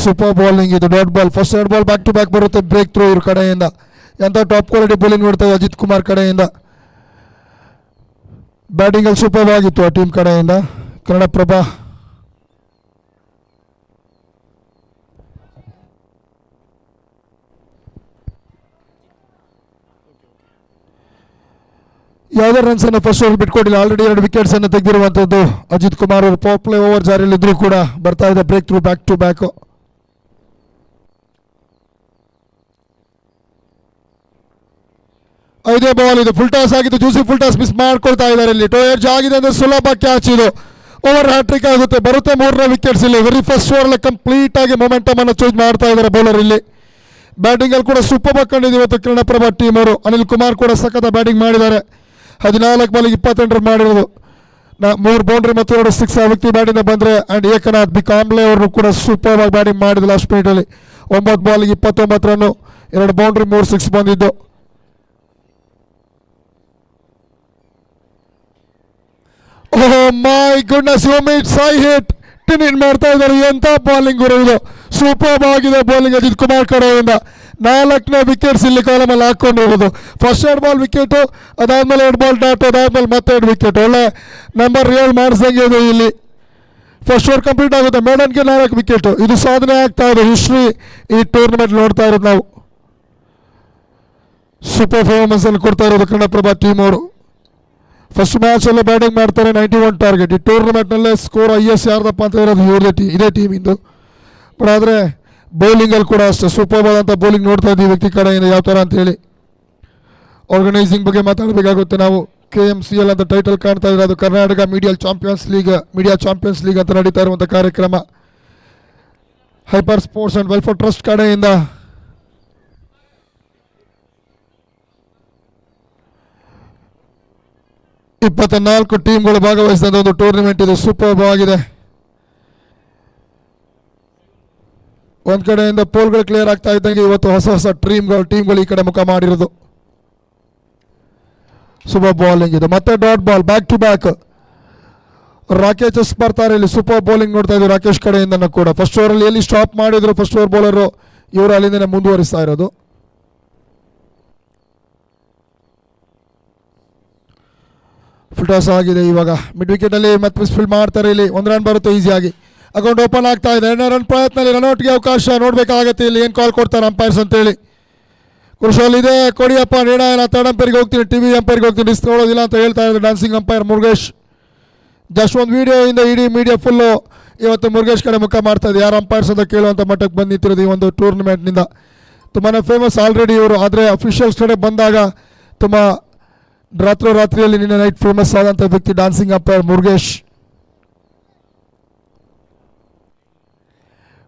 ಸೂಪರ್ ಬೌಲಿಂಗ್ ಇದು. Dot ball, first red ball, back to back ಬರುತ್ತೆ. ಬ್ರೇಕ್ ಥ್ರೂ ಇವ್ರ ಕಡೆಯಿಂದ ಎಂಥ ಟಾಪ್ ಕ್ವಾಲಿಟಿ ಬೌಲಿಂಗ್ ನೋಡ್ತೇವೆ ಅಜಿತ್ ಕುಮಾರ್ ಕಡೆಯಿಂದ. ಬ್ಯಾಟಿಂಗಲ್ಲಿ ಸೂಪರ್ ಆಗಿತ್ತು ಆ ಟೀಮ್ ಕಡೆಯಿಂದ. ಕನ್ನಡಪ್ರಭ ಯಾವುದೇ ರನ್ಸ್ ಅನ್ನು ಫಸ್ಟ್ ಓವರ್ ಬಿಟ್ಕೊಟ್ಟಿಲ್ಲ. ಆಲ್ರೆಡಿ 2 ವಿಕೆಟ್ಸ್ ಅನ್ನು ತೆಗೆದಿರುವಂಥದ್ದು ಅಜಿತ್ ಕುಮಾರ್ ಅವರು. ಪವರ್ ಪ್ಲೇ ಓವರ್ ಜಾರಿಯಲ್ಲಿ ಇದ್ರೂ ಕೂಡ ಬರ್ತಾ ಇದೆ break through back to back. ಐದೇ ಬಾಲ್ ಇದು. ಫುಲ್ ಟಾಸ್ ಆಗಿದ್ದು, ಜೂಸಿ ಫುಲ್ ಟಾಸ್ ಮಿಸ್ ಮಾಡ್ಕೊಳ್ತಾ ಇದ್ದಾರೆ ಇಲ್ಲಿ. ಟೋಯರ್ಜ್ ಆಗಿದೆ ಅಂದರೆ ಸುಲಭ ಕ್ಯಾಚ್ ಇದು. ಓವರ್ ಹ್ಯಾಟ್ರಿಕ್ ಆಗುತ್ತೆ. ಬರುತ್ತೆ 3ನೇ ವಿಕೆಟ್ಸ್ ಇಲ್ಲಿ. ವೆರಿ ಫಸ್ಟ್ ಓವರ್ ಕಂಪ್ಲೀಟ್ ಆಗಿ ಮೊಮೆಂಟಮ್ ಅನ್ನು ಚೇಂಜ್ ಮಾಡ್ತಾ ಇದ್ದಾರೆ ಬೌಲರ್ ಇಲ್ಲಿ. ಬ್ಯಾಟಿಂಗ್ ಅಲ್ಲಿ ಕೂಡ ಸೂಪರ್ ಕಂಡಿದೆ ಇವತ್ತು ಕನ್ನಡಪ್ರಭ ಟೀಮ್ ಅವರು. ಅನಿಲ್ ಕುಮಾರ್ ಕೂಡ ಸಖತ್ ಬ್ಯಾಟಿಂಗ್ ಮಾಡಿದ್ದಾರೆ. 14 ಬಾಲಿಗೆ 28 ರನ್ ಮಾಡಿರೋದು. 3 ಬೌಂಡ್ರಿ ಮತ್ತು 2 ಸಿಕ್ಸ್ ಆ ವ್ಯಕ್ತಿ ಬ್ಯಾಟಿಂದ ಬಂದರೆ. ಆ್ಯಂಡ್ ಏಕನಾಥ್ ಬಿ ಕಾಂಬ್ಲೆ ಅವರು ಕೂಡ ಸೂಪರ್ ಆಗಿ ಬ್ಯಾಟಿಂಗ್ ಮಾಡಿದ್ರು ಲಾಸ್ಟ್ ಮಿನಿಟಲ್ಲಿ. 9 ಬಾಲಿಗೆ 29 ರನ್ನು, 2 ಬೌಂಡ್ರಿ 3 ಸಿಕ್ಸ್ ಬಂದಿದ್ದು. ಓಹ್ ಮೈ ಗುಡ್ನೆಸ್, ಯುಮಿಟ್ ಸಾಯಿ ಹಿಟ್ ಟಿನ್ ಇನ್ ಮಾಡ್ತಾ ಇದ್ದಾರೆ. ಎಂಥ ಬಾಲಿಂಗ್ ಇದು. ಸೂಪರ್ ಆಗಿದೆ ಬಾಲಿಂಗ್ ಅಜಿತ್ ಕುಮಾರ್ ಕಡೆಯಿಂದ. 4ನೇ ವಿಕೆಟ್ಸ್ ಇಲ್ಲಿ ಕಾಲಮಲ್ಲಿ ಹಾಕೊಂಡಿರೋದು. ಫಸ್ಟ್ 2 ಬಾಲ್ ವಿಕೆಟು, ಅದಾದ್ಮೇಲೆ 2 ಬಾಲ್ ಡಾಟ್, ಅದಾದ್ಮೇಲೆ ಮತ್ತೆ 2 ವಿಕೆಟ್. ಒಳ್ಳೆ ನಂಬರ್ ರಿಯಲ್ ಮಾಡಿಸ್ದಂಗೆ ಇದೆ ಇಲ್ಲಿ. ಫಸ್ಟ್ ಓವರ್ ಕಂಪ್ಲೀಟ್ ಆಗುತ್ತೆ. ಮೇಡನ್ಗೆ 4 ವಿಕೆಟು. ಇದು ಸಾಧನೆ ಆಗ್ತಾ ಇದೆ. ಹಿಸ್ಟ್ರಿ ಈ ಟೂರ್ನಮೆಂಟ್ ನೋಡ್ತಾ ಇರೋದು ನಾವು. ಸೂಪರ್ ಪರ್ಫಾರ್ಮೆನ್ಸ್ ಅನ್ನು ಕೊಡ್ತಾ ಇರೋದು ಕನ್ನಡಪ್ರಭ ಟೀಮ್ ಅವರು. ಫಸ್ಟ್ ಮ್ಯಾಚಲ್ಲೇ ಬ್ಯಾಟಿಂಗ್ ಮಾಡ್ತಾರೆ. 91 ಟಾರ್ಗೆಟ್. ಈ ಟೂರ್ನಮೆಂಟ್ನಲ್ಲೇ ಸ್ಕೋರ್ ಹೈಯೆಸ್ಟ್ ಯಾರ್ದಪ್ಪ ಅಂತ ಇರೋದು ಇದೇ ಟೀಮಿಂದು. ಬಟ್ ಆದರೆ ಬೌಲಿಂಗಲ್ಲಿ ಕೂಡ ಅಷ್ಟೇ ಸೂಪರ್ ಆದಂಥ ಬೌಲಿಂಗ್ ನೋಡ್ತಾ ಇದ್ದೀವಿ ವ್ಯಕ್ತಿ ಕಡೆಯಿಂದ. ಯಾವ ಥರ ಅಂತೇಳಿ ಆರ್ಗನೈಸಿಂಗ್ ಬಗ್ಗೆ ಮಾತಾಡಬೇಕಾಗುತ್ತೆ ನಾವು. KMCL ಅಂತ ಟೈಟಲ್ ಕಾಣ್ತಾ ಇದ್ದಾರೆ. ಅದು ಕರ್ನಾಟಕ ಮೀಡಿಯಾ ಚಾಂಪಿಯನ್ಸ್ ಲೀಗ್ ಅಂತ ನಡೀತಾ ಇರುವಂಥ ಕಾರ್ಯಕ್ರಮ. Hyper sports and welfare trust ಕಡೆಯಿಂದ ಇಪ್ಪತ್ತ 4 ಟೀಮ್ಗಳು ಭಾಗವಹಿಸಿದ ಒಂದು ಟೂರ್ನಮೆಂಟ್ ಇದು. ಸೂಪರ್ ಆಗಿದೆ. ಒಂದು ಕಡೆಯಿಂದ ಪೋಲ್ಗಳು ಕ್ಲಿಯರ್ ಆಗ್ತಾ ಇದ್ದಂಗೆ ಇವತ್ತು ಹೊಸ ಟೀಮ್ಗಳು ಈ ಕಡೆ ಮುಖ ಮಾಡಿರೋದು. ಸೂಪರ್ ಬೌಲಿಂಗ್ ಇದು. ಮತ್ತೆ dot ball, back to back. Rakesh ಬರ್ತಾರೆ ಇಲ್ಲಿ. ಸೂಪರ್ ಬೌಲಿಂಗ್ ನೋಡ್ತಾ ಇದ್ರು ರಾಕೇಶ್ ಕಡೆಯಿಂದ ಕೂಡ. ಫಸ್ಟ್ ಓವರಲ್ಲಿ ಎಲ್ಲಿ ಸ್ಟಾಪ್ ಮಾಡಿದ್ರು ಫಸ್ಟ್ ಓವರ್ ಬೌಲರು, ಇವರು ಅಲ್ಲಿಂದನೇ ಮುಂದುವರಿಸ್ತಾ ಇರೋದು. ಫುಲ್ ಟಾಸ್ ಆಗಿದೆ ಇವಾಗ. ಮಿಡ್ ವಿಕೆಟಲ್ಲಿ ಮತ್ತೆ ಮಿಸ್ಫೀಲ್ಡ್ ಮಾಡ್ತಾರೆ ಇಲ್ಲಿ. 1 ರನ್ ಬರುತ್ತೆ ಈಸಿಯಾಗಿ. ಅಕೌಂಟ್ ಓಪನ್ ಆಗ್ತಾ ಇದೆ. 2ನೇ ರನ್ ಪ್ರಯತ್ನದಲ್ಲಿ ರನ್ಔಟ್ಗೆ ಅವಕಾಶ ನೋಡಬೇಕಾಗತ್ತೆ ಇಲ್ಲಿ. ಏನು ಕಾಲ್ ಕೊಡ್ತಾರೆ ಅಂಪೈರ್ಸ್ ಅಂತೇಳಿ. ಕುರುಶಾಲ್ ಇದೆ, ಕೊಡಿಯಪ್ಪ ನಿರ್ಣಯ. ಥರ್ಡ್ ಅಂಪೈರ್ಗೆ ಹೋಗ್ತೀನಿ, ಟಿವಿ ಅಂಪೈರ್ಗೆ ಹೋಗ್ತೀನಿ, ರಿಸ್ಕ್ ನೋಡೋದಿಲ್ಲ ಅಂತ ಹೇಳ್ತಾ ಇದ್ದಾರೆ ಡ್ಯಾನ್ಸಿಂಗ್ ಅಂಪೈರ್ ಮುರುಗೇಶ್. ಜಸ್ಟ್ ಒಂದು ವಿಡಿಯೋಯಿಂದ ಇಡೀ ಮೀಡಿಯಾ ಫುಲ್ಲು ಇವತ್ತು ಮುರುಗೇಶ್ ಕಡೆ ಮುಖ ಮಾಡ್ತಾ ಇದೆ. ಯಾರು ಅಂಪೈರ್ಸ್ ಅಂತ ಕೇಳುವಂಥ ಮಟ್ಟಕ್ಕೆ ಬಂದು ನಿಂತಿರೋದು ಈ ಒಂದು ಟೂರ್ನಮೆಂಟ್ನಿಂದ. ತುಂಬಾ ಫೇಮಸ್ ಆಲ್ರೆಡಿ ಇವರು. ಆದರೆ ಅಫಿಷಿಯಲ್ಸ್ ಕಡೆ ಬಂದಾಗ ತುಂಬ ರಾತ್ರಿಯಲ್ಲಿ ನಿನ್ನೆ ನೈಟ್ ಫೇಮಸ್ ಆದಂಥ ವ್ಯಕ್ತಿ ಡ್ಯಾನ್ಸಿಂಗ್ ಅಂಪೈರ್ ಮುರುಗೇಶ್.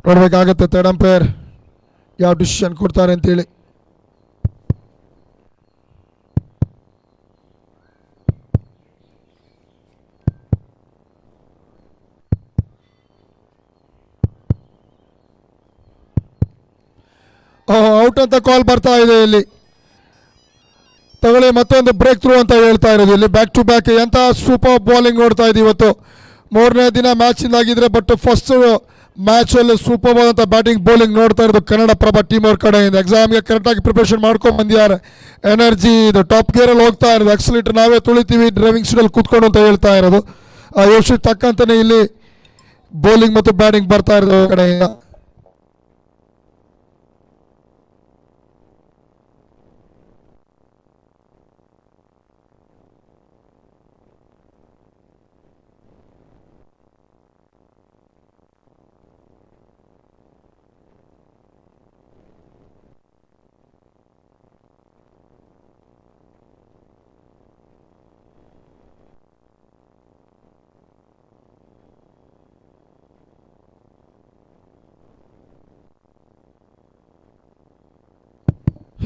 ನೋಡಬೇಕಾಗತ್ತೆ ಥರ್ಡ್ ಅಂಪೈರ್ ಯಾವ ಡಿಸಿಷನ್ ಕೊಡ್ತಾರೆ ಅಂತೇಳಿ. ಔಟ್ ಅಂತ ಕಾಲ್ ಬರ್ತಾ ಇದೆ ಇಲ್ಲಿ. ತಗೊಳ್ಳಿ, ಮತ್ತೊಂದು ಬ್ರೇಕ್ ಥ್ರೂ ಅಂತ ಹೇಳ್ತಾ ಇರೋದು ಇಲ್ಲಿ. ಬ್ಯಾಕ್ ಟು ಬ್ಯಾಕ್ ಎಂಥ ಸೂಪರ್ ಬೌಲಿಂಗ್ ನೋಡ್ತಾ ಇದ್ದೀವಿ ಇವತ್ತು. 3ನೇ ದಿನ ಮ್ಯಾಚಿಂದಾಗಿದ್ರೆ, ಬಟ್ ಫಸ್ಟ್ ಮ್ಯಾಚಲ್ಲಿ ಸೂಪರ್ ಆದಂಥ ಬ್ಯಾಟಿಂಗ್ ಬೌಲಿಂಗ್ ನೋಡ್ತಾ ಇರೋದು ಕನ್ನಡಪ್ರಭ ಟೀಮ್ ಅವ್ರ ಕಡೆಯಿಂದ. ಎಕ್ಸಾಮ್ಗೆ ಕರೆಕ್ಟಾಗಿ ಪ್ರಿಪ್ರೇಷನ್ ಮಾಡ್ಕೊಂಡು ಬಂದಿದ್ದಾರೆ. ಎನರ್ಜಿ ಇದು ಟಾಪ್ ಗೇರಲ್ಲಿ ಹೋಗ್ತಾ ಇರೋದು. ಎಕ್ಸಲೀಟರ್ ನಾವೇ ತುಳಿತೀವಿ ಡ್ರೈವಿಂಗ್ ಸೀಟಲ್ಲಿ ಕೂತ್ಕೊಂಡು ಅಂತ ಹೇಳ್ತಾ ಇರೋದು. ಆ ಯೋಚನೆ ತಕ್ಕಂತಲೇ ಇಲ್ಲಿ ಬೌಲಿಂಗ್ ಮತ್ತು ಬ್ಯಾಟಿಂಗ್ ಬರ್ತಾ ಇರೋದು ಕಡೆಯಿಂದ.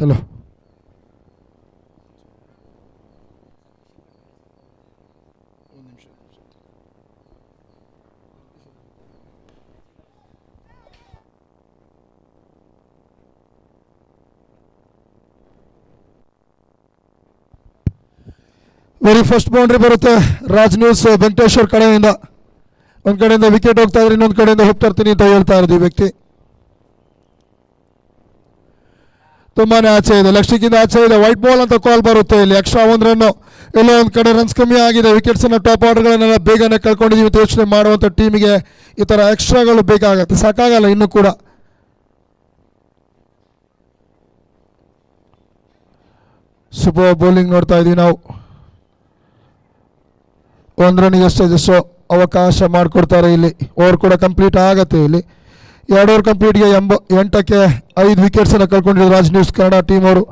ಹಲೋ ವೆರಿ ಫಸ್ಟ್ ಬೌಂಡ್ರಿ ಬರುತ್ತೆ ರಾಜ್ ನ್ಯೂಸ್ ವೆಂಕಟೇಶ್ವರ್ ಕಡೆಯಿಂದ. ಒಂದು ಕಡೆಯಿಂದ ವಿಕೆಟ್ ಹೋಗ್ತಾ ಇದ್ರೆ ಇನ್ನೊಂದು ಕಡೆಯಿಂದ ಹೋಗ್ತಾ ಇರ್ತೀನಿ ಅಂತ ಹೇಳ್ತಾ ಇರೋದು ಈ ವ್ಯಕ್ತಿ. ತುಂಬಾನೇ ಆಚೆ ಇದೆ, ಲೆಗ್ ಆಚೆ ಇದೆ, ವೈಟ್ ಬಾಲ್ ಅಂತ ಕಾಲ್ ಬರುತ್ತೆ. ಇಲ್ಲಿ ಎಕ್ಸ್ಟ್ರಾ 1 ರನ್ನು. ಎಲ್ಲೋ ಒಂದು ಕಡೆ ರನ್ಸ್ ಕಮ್ಮಿ ಆಗಿದೆ, ವಿಕೆಟ್ಸನ್ನು ಟಾಪ್ ಆರ್ಡರ್ಗಳನ್ನೆಲ್ಲ ಬೇಗನೆ ಕಳ್ಕೊಂಡಿದ್ದೀವಿ ಅಂತ ಯೋಚನೆ ಮಾಡುವಂಥ ಟೀಮಿಗೆ ಈ ಥರ ಎಕ್ಸ್ಟ್ರಾಗಳು ಬೇಕಾಗತ್ತೆ, ಸಾಕಾಗಲ್ಲ ಇನ್ನೂ ಕೂಡ. ಸೂಪರ್ ಬೌಲಿಂಗ್ ನೋಡ್ತಾ ಇದ್ದೀವಿ ನಾವು. 1 ರನ್ನಿಗೆ ಜಸ್ಟ್ ಅವಕಾಶ ಮಾಡಿಕೊಡ್ತಾರೆ ಇಲ್ಲಿ. ಓವರ್ ಕೂಡ ಕಂಪ್ಲೀಟ್ ಆಗತ್ತೆ ಇಲ್ಲಿ. 2 ಓವರ್ ಕಂಪ್ಲೀಟ್ಗೆ 8ಕ್ಕೆ 5 ವಿಕೆಟ್ಸನ್ನು ಕಳ್ಕೊಂಡಿರೋದು ರಾಜ್ ನ್ಯೂಸ್ ಕನ್ನಡ ಟೀಮ್ ಅವರು.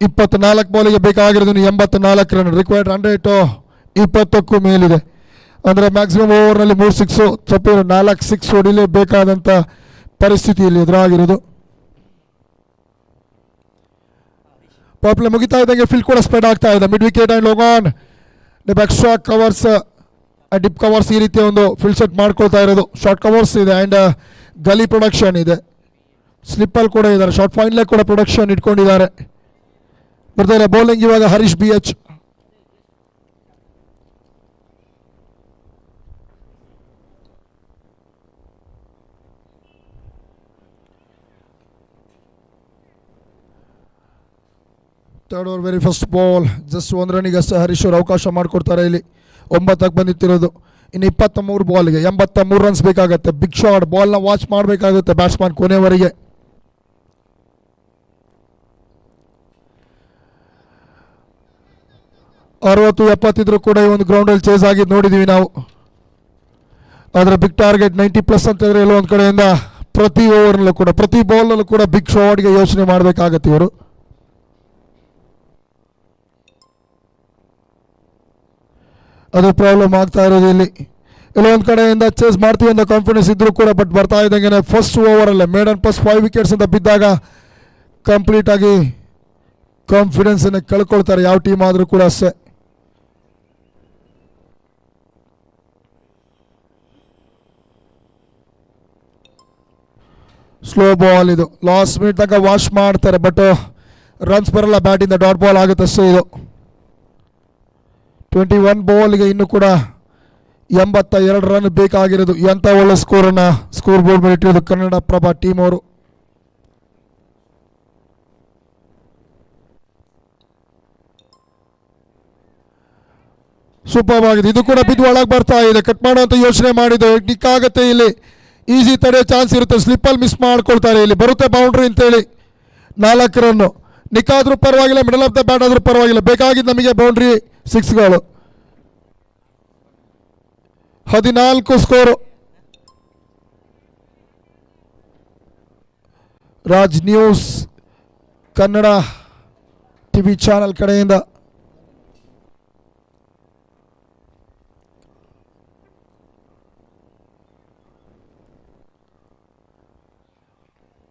24 ಬಾಲಿಗೆ ಬೇಕಾಗಿರೋದು 84 ರನ್. ರಿಕ್ವೈರ್ಡ್ 120ಕ್ಕೂ ಮೇಲಿದೆ. ಅಂದರೆ ಮ್ಯಾಕ್ಸಿಮಮ್ ಓವರ್ನಲ್ಲಿ 3 ಸಿಕ್ಸು ತಪ್ಪು 4 ಸಿಕ್ಸ್ ಹೊಡಿಲೇಬೇಕಾದಂಥ ಪರಿಸ್ಥಿತಿಯಲ್ಲಿ ಎದುರಾಗಿರೋದು. ಪಾಪ್ಲೆ ಮುಗಿತಾ ಇದ್ದಂಗೆ ಫೀಲ್ಡ್ ಕೂಡ ಸ್ಪ್ರೆಡ್ ಆಗ್ತಾ ಇದೆ. Mid wicket and long on extra covers deep covers ಈ ರೀತಿಯ ಒಂದು ಫೀಲ್ಡ್ ಸೆಟ್ ಮಾಡ್ಕೊಳ್ತಾ ಇರೋದು. ಶಾರ್ಟ್ ಕವರ್ಸ್ ಇದೆ ಆ್ಯಂಡ್ ಗಲಿ ಪ್ರೊಡಕ್ಷನ್ ಇದೆ, ಸ್ಲಿಪ್ಪಲ್ಲಿ ಕೂಡ ಇದ್ದಾರೆ, ಶಾರ್ಟ್ ಫೈನ್ಲೇ ಕೂಡ ಪ್ರೊಡಕ್ಷನ್ ಇಟ್ಕೊಂಡಿದ್ದಾರೆ. ಬರ್ತಾರೆ ಬೌಲಿಂಗ್ ಇವಾಗ Harish BH. Third over very first ball. Just 1 ರನ್ನಿಗೆ ಅಷ್ಟೇ ಹರೀಶ್ ಅವರು ಅವಕಾಶ ಮಾಡಿಕೊಡ್ತಾರೆ ಇಲ್ಲಿ. 9ಕ್ಕೆ ಬಂದಿತ್ತಿರೋದು. ಇನ್ನು 23 ಬಾಲ್ಗೆ 83 ರನ್ಸ್ ಬೇಕಾಗುತ್ತೆ. ಬಿಗ್ ಶಾಟ್ ಬಾಲ್ನ ವಾಚ್ ಮಾಡಬೇಕಾಗುತ್ತೆ ಬ್ಯಾಟ್ಸ್ಮನ್ ಕೊನೆವರೆಗೆ. ಅರವತ್ತು 70 ಇದ್ರೂ ಕೂಡ ಈ ಒಂದು ಗ್ರೌಂಡಲ್ಲಿ ಚೇಸ್ ಆಗಿದ್ದು ನೋಡಿದ್ದೀವಿ ನಾವು. ಆದರೆ ಬಿಗ್ ಟಾರ್ಗೆಟ್ 90+ ಅಂತಂದರೆ ಎಲ್ಲೋ ಒಂದು ಕಡೆಯಿಂದ ಪ್ರತಿ ಓವರ್ನಲ್ಲೂ ಕೂಡ ಪ್ರತಿ ಬಾಲ್ನಲ್ಲೂ ಕೂಡ ಬಿಗ್ ಶಾಟ್ಗೆ ಯೋಚನೆ ಮಾಡಬೇಕಾಗತ್ತೆ ಇವರು. ಅದು ಪ್ರಾಬ್ಲಮ್ ಆಗ್ತಾ ಇರೋದು ಇಲ್ಲಿ. ಎಲ್ಲೋ ಒಂದು ಕಡೆಯಿಂದ ಚೇಸ್ ಮಾಡ್ತೀವಿ ಅಂತ ಕಾನ್ಫಿಡೆನ್ಸ್ ಇದ್ರೂ ಕೂಡ ಬಟ್ ಬರ್ತಾ ಇದ್ದಂಗೆ ಫಸ್ಟ್ ಓವರಲ್ಲೇ ಮೇಡನ್ ಪ್ಲಸ್ 5 ವಿಕೆಟ್ಸ್ ಅಂತ ಬಿದ್ದಾಗ ಕಂಪ್ಲೀಟಾಗಿ ಕಾನ್ಫಿಡೆನ್ಸನ್ನು ಕಳ್ಕೊಳ್ತಾರೆ ಯಾವ ಟೀಮ್ ಆದರೂ ಕೂಡ ಅಷ್ಟೇ. ಸ್ಲೋ ಬಾಲ್ ಇದು. ಲಾಸ್ಟ್ ಮಿನಿಟ್ ತನಕ ವಾಶ್ ಮಾಡ್ತಾರೆ ಬಟ್ ರನ್ಸ್ ಬರಲ್ಲ ಬ್ಯಾಟಿಂದ. ಡಾಟ್ ಬಾಲ್ ಆಗುತ್ತೆ ಅಷ್ಟೇ ಇದು. 21 ಬಾಲ್ಗೆ ಇನ್ನೂ ಕೂಡ 82 ರನ್ ಬೇಕಾಗಿರೋದು. ಎಂಥ ಒಳ್ಳೆ ಸ್ಕೋರನ್ನು ಸ್ಕೋರ್ ಬೋರ್ಡ್ ಮೇಲೆ ಇಟ್ಟಿರೋದು ಕನ್ನಡಪ್ರಭ ಟೀಮ್ ಅವರು. ಸೂಪರ್ ಆಗಿದೆ. ಇದು ಕೂಡ ಬಿದ್ದು ಒಳಗೆ ಬರ್ತಾ ಇದೆ. ಕಟ್ ಮಾಡುವಂಥ ಯೋಚನೆ ಮಾಡಿದ್ದು ನಿಕ್ ಆಗುತ್ತೆ ಇಲ್ಲಿ. ಈಸಿ ತಡೆಯೋ ಚಾನ್ಸ್ ಇರುತ್ತೆ. ಸ್ಲಿಪ್ಪಲ್ಲಿ ಮಿಸ್ ಮಾಡ್ಕೊಳ್ತಾರೆ ಇಲ್ಲಿ. ಬರುತ್ತೆ ಬೌಂಡ್ರಿ ಅಂತೇಳಿ 4 ರನ್ನು. ನಿಕ್ ಆದರೂ ಪರವಾಗಿಲ್ಲ, ಮಿಡಲ್ ಆಫ್ ದ ಬ್ಯಾಟ್ ಆದರೂ ಪರವಾಗಿಲ್ಲ. ಬೇಕಾಗಿದ್ದು ನಮಗೆ ಬೌಂಡ್ರಿ 6ಗಳು. 14 score. Raj news Kannada TV channel ಕಡೆಯಿಂದ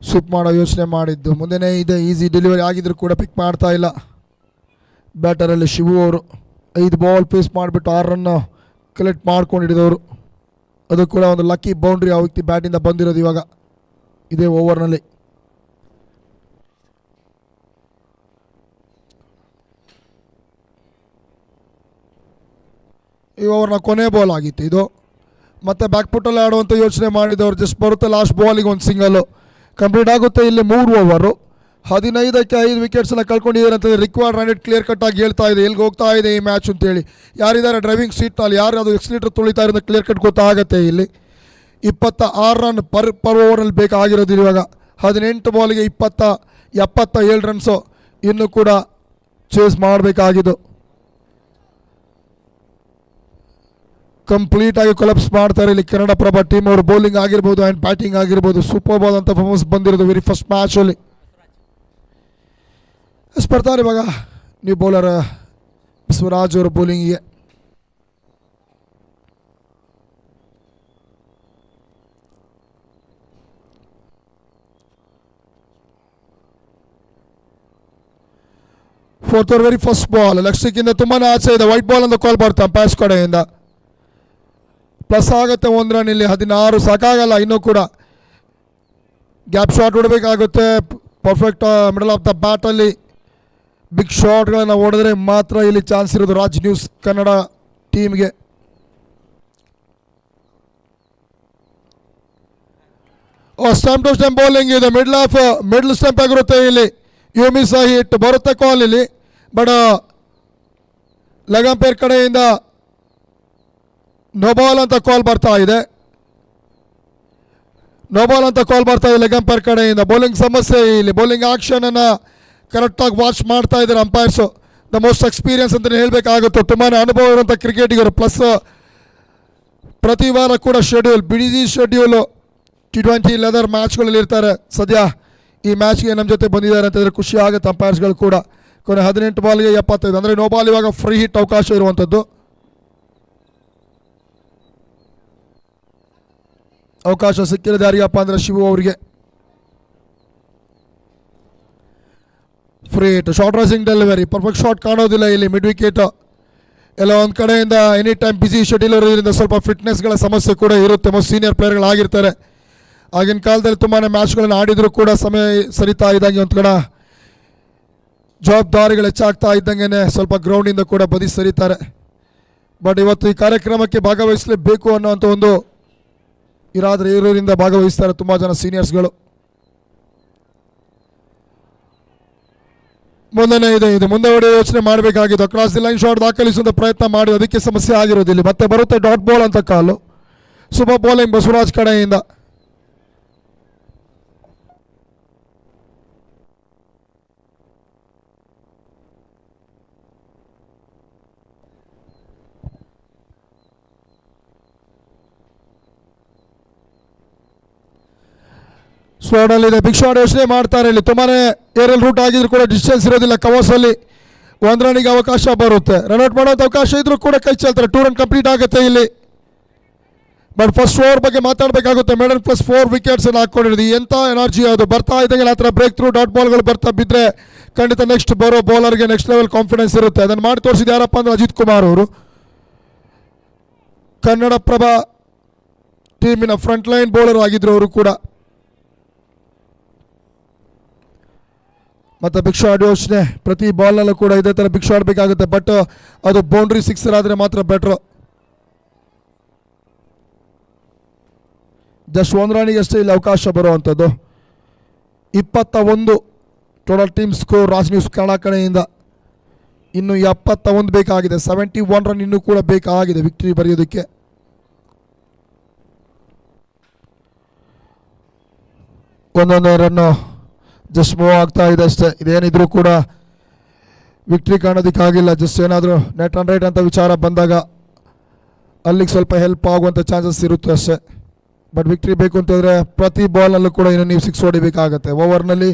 ಸ್ವಿಪ್ ಮಾಡೋ ಯೋಚನೆ ಮಾಡಿದ್ದು. ಮುಂದೆನೇ ಇದೆ, ಈಸಿ ಡೆಲಿವರಿ ಆಗಿದ್ರು ಕೂಡ ಪಿಕ್ ಮಾಡ್ತಾ ಇಲ್ಲ. ಬ್ಯಾಟರಲ್ಲಿ ಶಿವು ಅವರು 5 ಬಾಲ್ ಪೇಸ್ ಮಾಡಿಬಿಟ್ಟು 6 ರನ್ನು ಕಲೆಕ್ಟ್ ಮಾಡ್ಕೊಂಡು ಹಿಡಿದವರು. ಅದು ಕೂಡ ಒಂದು ಲಕ್ಕಿ ಬೌಂಡ್ರಿ ಆ ವ್ಯಕ್ತಿ ಬ್ಯಾಟಿಂದ ಬಂದಿರೋದು ಇವಾಗ ಇದೇ ಓವರ್ನಲ್ಲಿ. ಈ ಓವರ್ನ ಕೊನೆ ಬಾಲ್ ಆಗಿತ್ತು ಇದು. ಮತ್ತೆ ಬ್ಯಾಕ್ ಪುಟ್ಟಲ್ಲಿ ಆಡುವಂಥ ಯೋಚನೆ ಮಾಡಿದವರು. ಜಸ್ಟ್ ಬರುತ್ತೆ ಲಾಸ್ಟ್ ಬಾಲಿಗೆ ಒಂದು ಸಿಂಗಲ್ಲು ಕಂಪ್ಲೀಟ್ ಆಗುತ್ತೆ. ಇಲ್ಲಿ 3 ಓವರು 15ಕ್ಕೆ 5 ವಿಕೆಟ್ಸನ್ನು ಕಳ್ಕೊಂಡಿದ್ದಾರೆ ಅಂತಂದರೆ ರಿಕ್ವೈರ್ಡ್ ರನ್ ಕ್ಲಿಯರ್ ಕಟ್ ಆಗಿ ಹೇಳ್ತಾ ಇದೆ ಎಲ್ಲಿಗೆ ಹೋಗ್ತಾ ಇದೆ ಈ ಮ್ಯಾಚ್ ಅಂತೇಳಿ. ಯಾರಿದ್ದಾರೆ ಡ್ರೈವಿಂಗ್ ಸೀಟ್ನಲ್ಲಿ, ಯಾರು ಅದು ಎಕ್ಸ್ಲೀಟರ್ ತುಳಿತಾ ಇರೋದು ಕ್ಲಿಯರ್ ಕಟ್ ಗೊತ್ತಾಗುತ್ತೆ ಇಲ್ಲಿ. 26 ರನ್ ಪರ್ ಓವರಲ್ಲಿ ಬೇಕಾಗಿರೋದು ಇವಾಗ. 18 ಬಾಲಿಗೆ 77 ರನ್ಸು ಇನ್ನೂ ಕೂಡ ಚೇಸ್ ಮಾಡಬೇಕಾಗಿದ್ದು. ಕಂಪ್ಲೀಟಾಗಿ ಕೊಲಾಪ್ಸ್ ಮಾಡ್ತಾರೆ ಇಲ್ಲಿ ಕನ್ನಡಪ್ರಭ ಟೀಮ್ ಅವರು. ಬೌಲಿಂಗ್ ಆಗಿರ್ಬೋದು ಆ್ಯಂಡ್ ಬ್ಯಾಟಿಂಗ್ ಆಗಿರ್ಬೋದು ಸೂಪರ್ ಬಾಲ್ ಅಂತ ಪರ್ಫಾರ್ಮೆನ್ಸ್ ಬಂದಿರೋದು ವೆರಿ ಫಸ್ಟ್ ಮ್ಯಾಚಲ್ಲಿ. ಎಷ್ಟು ಬರ್ತಾರೆ ಇವಾಗ ನ್ಯೂ ಬೌಲರ್ ಬಸವರಾಜ್ ಅವರು ಬೌಲಿಂಗಿಗೆ. Fourth over very first ball leg ಸ್ಟಿಕ್ಕಿಂದ ತುಂಬಾ ಆಚೆ ಇದೆ. ವೈಟ್ ಬಾಲ್ ಅಂತ ಕಾಲ್ ಬರ್ತಾ ಅಂಪೈರ್ಸ್ ಕಡೆಯಿಂದ. ಪ್ಲಸ್ ಆಗುತ್ತೆ 1 ರನ್. ಇಲ್ಲಿ 16 ಸಾಕಾಗಲ್ಲ ಇನ್ನೂ ಕೂಡ. ಗ್ಯಾಪ್ ಶಾಟ್ ಹೊಡಬೇಕಾಗುತ್ತೆ. ಪರ್ಫೆಕ್ಟ್ ಮಿಡಲ್ ಆಫ್ ದ ಬ್ಯಾಟಲ್ಲಿ ಬಿಗ್ ಶಾಟ್ಗಳನ್ನು ಹೊಡೆದ್ರೆ ಮಾತ್ರ ಇಲ್ಲಿ ಚಾನ್ಸ್ ಇರೋದು ರಾಜ್ ನ್ಯೂಸ್ ಕನ್ನಡ ಟೀಮ್ಗೆ. ಸ್ಟಂಪ್ ಟು ಸ್ಟಂಪ್ ಬೌಲಿಂಗ್ ಇದೆ. ಮಿಡ್ಲ್ ಸ್ಟಂಪ್ ಆಗಿರುತ್ತೆ ಇಲ್ಲಿ. ಯುಮಿ ಸಹ ಹಿಟ್ ಬರುತ್ತೆ ಕಾಲ್ ಇಲ್ಲಿ. ಬಟ್ ಲೆಗ್ ಅಂಪೈರ್ ಕಡೆಯಿಂದ ನೋ ಬಾಲ್ ಅಂತ ಕಾಲ್ ಬರ್ತಾ ಇದೆ. ಲೆಗ್ ಅಂಪೈರ್ ಕಡೆಯಿಂದ. ಬೌಲಿಂಗ್ ಸಮಸ್ಯೆ ಇಲ್ಲಿ. ಬೌಲಿಂಗ್ ಆಕ್ಷನ್ ಅನ್ನ ಕರೆಕ್ಟಾಗಿ ವಾಚ್ ಮಾಡ್ತಾ ಇದ್ದಾರೆ ಅಂಪೈರ್ಸು. ದ ಮೋಸ್ಟ್ ಎಕ್ಸ್ಪೀರಿಯನ್ಸ್ ಅಂತಲೇ ಹೇಳಬೇಕಾಗುತ್ತೆ. ತುಂಬಾ ಅನುಭವ ಇರುವಂಥ ಕ್ರಿಕೆಟಿಗರು. ಪ್ಲಸ್ ಪ್ರತಿ ವಾರ ಕೂಡ ಬಿಡಿ ಶೆಡ್ಯೂಲು T20 ಲೆದರ್ ಮ್ಯಾಚ್ಗಳಲ್ಲಿ ಇರ್ತಾರೆ. ಸದ್ಯ ಈ ಮ್ಯಾಚ್ಗೆ ನಮ್ಮ ಜೊತೆ ಬಂದಿದ್ದಾರೆ ಅಂತಂದರೆ ಖುಷಿ ಆಗುತ್ತೆ ಅಂಪೈರ್ಸ್ಗಳು ಕೂಡ. ಕೊನೆ 18 ಬಾಲ್ಗೆ 75 ಅಂದರೆ ನೋ ಬಾಲ್ ಇವಾಗ ಫ್ರೀ ಹಿಟ್ ಅವಕಾಶ ಇರುವಂಥದ್ದು. ಅವಕಾಶ ಸಿಕ್ಕಿರೋದು ಯಾರಿಗಪ್ಪ ಅಂದರೆ ಶಿವು ಅವರಿಗೆ. Free hit, short rising delivery, perfect shot ಕಾಣೋದಿಲ್ಲ ಇಲ್ಲಿ. ಮಿಡ್ ವಿಕೆಟ್ ಎಲ್ಲ ಒಂದು ಕಡೆಯಿಂದ ಎನಿ ಟೈಮ್ ಬಿಸಿ ಶೆಡ್ಯೂಲ್ ಇರೋದ್ರಿಂದ ಸ್ವಲ್ಪ ಫಿಟ್ನೆಸ್ಗಳ ಸಮಸ್ಯೆ ಕೂಡ ಇರುತ್ತೆ. most ಸೀನಿಯರ್ ಪ್ಲೇಯರ್ಗಳಾಗಿರ್ತಾರೆ. ಆಗಿನ ಕಾಲದಲ್ಲಿ ತುಂಬಾ ಮ್ಯಾಚ್ಗಳನ್ನು ಆಡಿದರೂ ಕೂಡ ಸಮಯ ಸರಿತಾ ಇದ್ದಂಗೆ ಒಂದು ಕಡೆ ಜವಾಬ್ದಾರಿಗಳು ಹೆಚ್ಚಾಗ್ತಾ ಇದ್ದಂಗೆ ಸ್ವಲ್ಪ ಗ್ರೌಂಡಿಂದ ಕೂಡ ಬದಿ ಸರಿತಾರೆ. ಬಟ್ ಇವತ್ತು ಈ ಕಾರ್ಯಕ್ರಮಕ್ಕೆ ಭಾಗವಹಿಸಲೇಬೇಕು ಅನ್ನೋಂಥ ಒಂದು ಇರೋದ್ರಿಂದ ಭಾಗವಹಿಸ್ತಾರೆ ತುಂಬ ಜನ ಸೀನಿಯರ್ಸ್ಗಳು. ಮುಂದೆ ಇದೆ. ಮುಂದೆ ಹೊಡೆಯೋ ಯೋಚನೆ ಮಾಡಬೇಕಾಗಿದ್ದು. ಕ್ರಾಸ್ ದಿ ಲೈನ್ ಶಾಟ್ ದಾಖಲಿಸುವಂಥ ಪ್ರಯತ್ನ ಮಾಡಿ ಅದಕ್ಕೆ ಸಮಸ್ಯೆ ಆಗಿರೋದಿಲ್ಲ. ಮತ್ತೆ ಬರುತ್ತೆ ಡಾಟ್ ಬಾಲ್ ಅಂತ ಕಾಲು. ಸೂಪರ್ ಬೌಲಿಂಗ್ ಬಸವರಾಜ್ ಕಡೆಯಿಂದ. ಸ್ಲೋಡಲ್ಲಿದೆ. ಬಿಗ್ ಶಾಟ್ ಯೋಚನೆ ಮಾಡ್ತಾರೆ ಇಲ್ಲಿ. ತುಂಬಾ ಏರಲ್ ರೂಟ್ ಆಗಿದ್ರು ಕೂಡ ಡಿಸ್ಟೆನ್ಸ್ ಇರೋದಿಲ್ಲ. ಕವರ್ಸಲ್ಲಿ 1 ರನ್ನಿಗೆ ಅವಕಾಶ ಬರುತ್ತೆ. ರನ್ಔಟ್ ಮಾಡೋಂಥ ಅವಕಾಶ ಇದ್ರೂ ಕೂಡ ಕೈ ಚೆಲ್ತಾರೆ. 2 ರನ್ ಕಂಪ್ಲೀಟ್ ಆಗುತ್ತೆ ಇಲ್ಲಿ. ಬಟ್ ಫಸ್ಟ್ ಓವರ್ ಬಗ್ಗೆ ಮಾತಾಡಬೇಕಾಗುತ್ತೆ. ಮೇಡನ್ ಪ್ಲಸ್ 4 ವಿಕೆಟ್ಸ್ ಅನ್ನು ಹಾಕೊಂಡಿರೋದು. ಎಂಥ ಎನರ್ಜಿ ಅದು. ಬರ್ತಾ ಇದ್ದಂಗೆ ಆ ಥರ ಬ್ರೇಕ್ ಥ್ರೂ ಡಾಟ್ ಬಾಲ್ಗಳು ಬರ್ತಾ ಬಿದ್ದರೆ ಖಂಡಿತ ನೆಕ್ಸ್ಟ್ ಬರೋ ಬೌಲರ್ಗೆ ನೆಕ್ಸ್ಟ್ ಲೆವೆಲ್ ಕಾನ್ಫಿಡೆನ್ಸ್ ಇರುತ್ತೆ. ಅದನ್ನು ಮಾಡಿ ತೋರಿಸಿದ್ದು ಯಾರಪ್ಪ ಅಂದರೆ ಅಜಿತ್ ಕುಮಾರ್ ಅವರು. ಕನ್ನಡಪ್ರಭ ಟೀಮಿನ ಫ್ರಂಟ್ ಲೈನ್ ಬೌಲರ್ ಆಗಿದ್ರು ಅವರು ಕೂಡ. ಮತ್ತು ಬಿಗ್ ಶಾಟ್ ಯೋಚನೆ ಪ್ರತಿ ಬಾಲ್ನಲ್ಲೂ ಕೂಡ ಇದೇ ಥರ ಬಿಗ್ ಶಾಟ್ ಬೇಕಾಗುತ್ತೆ. ಬಟ್ ಅದು ಬೌಂಡ್ರಿ ಸಿಕ್ಸರ್ ಆದರೆ ಮಾತ್ರ ಬೆಟ್ರು. ಜಸ್ಟ್ 1 ರನ್ನಿಗೆ ಅಷ್ಟೇ ಇಲ್ಲಿ ಅವಕಾಶ ಬರುವಂಥದ್ದು. 21 total team score Raj news Kannada ಕಡೆಯಿಂದ. ಇನ್ನು 71 ಬೇಕಾಗಿದೆ. 71 ರನ್ ಇನ್ನೂ ಕೂಡ ಬೇಕಾಗಿದೆ ವಿಕ್ಟರಿ ಬರೆಯೋದಕ್ಕೆ. ಒಂದೊಂದು ರನ್ನು ಜಸ್ಟ್ ಮೂವ್ ಆಗ್ತಾ ಇದೆ ಅಷ್ಟೇ. ಇದೇನಿದ್ರು ಕೂಡ ವಿಕ್ಟ್ರಿ ಕಾಣೋದಕ್ಕಾಗಿಲ್ಲ. ಜಸ್ಟ್ ಏನಾದರೂ ನೆಟ್ ರನ್ ರೇಟ್ ಅಂತ ವಿಚಾರ ಬಂದಾಗ ಅಲ್ಲಿಗೆ ಸ್ವಲ್ಪ ಹೆಲ್ಪ್ ಆಗುವಂಥ ಚಾನ್ಸಸ್ ಇರುತ್ತೆ ಅಷ್ಟೇ. ಬಟ್ ವಿಕ್ಟ್ರಿ ಬೇಕು ಅಂತಂದರೆ ಪ್ರತಿ ಬಾಲ್ನಲ್ಲೂ ಕೂಡ ಇನ್ನು ನೀವು 6 ಹೊಡಿಬೇಕಾಗತ್ತೆ. ಓವರ್ನಲ್ಲಿ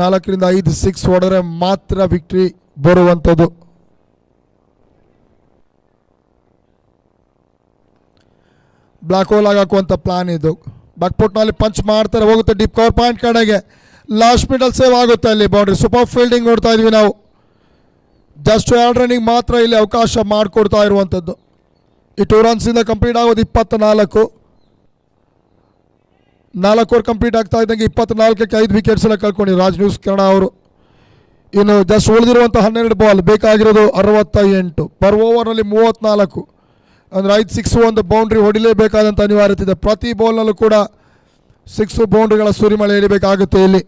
4 ರಿಂದ 5 6 ಹೊಡೆದ್ರೆ ಮಾತ್ರ ವಿಕ್ಟ್ರಿ ಬರುವಂಥದ್ದು. ಬ್ಲ್ಯಾಕ್ ಹೋಲ್ ಹಾಕುವಂಥ ಪ್ಲಾನ್ ಇದು. ಬ್ಯಾಕ್ಪುಟ್ನಲ್ಲಿ ಪಂಚ್ ಮಾಡ್ತಾರೆ. ಹೋಗುತ್ತೆ ಡೀಪ್ ಕವರ್ ಪಾಯಿಂಟ್ ಕಡೆಗೆ. ಲಾಸ್ಟ್ ಮಿಡಲ್ ಸೇವ್ ಆಗುತ್ತೆ ಅಲ್ಲಿ. ಬೌಂಡ್ರಿ ಸೂಪರ್ ಫೀಲ್ಡಿಂಗ್ ನೋಡ್ತಾ ಇದ್ವಿ ನಾವು. ಜಸ್ಟ್ 2 ರನ್ನಿಗೆ ಮಾತ್ರ ಇಲ್ಲಿ ಅವಕಾಶ ಮಾಡಿಕೊಡ್ತಾ ಇರುವಂಥದ್ದು. ಈ 2 ರನ್ಸಿಂದ ಕಂಪ್ಲೀಟ್ ಆಗೋದು 24. 4 ಓವರ್ ಕಂಪ್ಲೀಟ್ ಆಗ್ತಾ ಇದ್ದಂಗೆ 24ಕ್ಕೆ 5 ವಿಕೆಟ್ಸ್ ಎಲ್ಲ ಕಳ್ಕೊಂಡಿದ್ರು ರಾಜ್ ನ್ಯೂಸ್ ಕನ್ನಡ ಅವರು. ಇನ್ನು ಜಸ್ಟ್ ಉಳಿದಿರುವಂಥ 12 ಬಾಲ್ ಬೇಕಾಗಿರೋದು 68. ಪರ್ ಓವರ್ನಲ್ಲಿ 34 ಅಂದರೆ 5 6 ಒಂದು ಬೌಂಡ್ರಿ ಹೊಡಿಲೇಬೇಕಾದಂಥ ಅನಿವಾರ್ಯತೆ ಇದೆ. ಪ್ರತಿ ಬಾಲ್ನಲ್ಲೂ ಕೂಡ 6 ಬೌಂಡ್ರಿಗಳ ಸುರಿಮಳೆ ಹಿಡಿಬೇಕಾಗುತ್ತೆ ಇಲ್ಲಿ.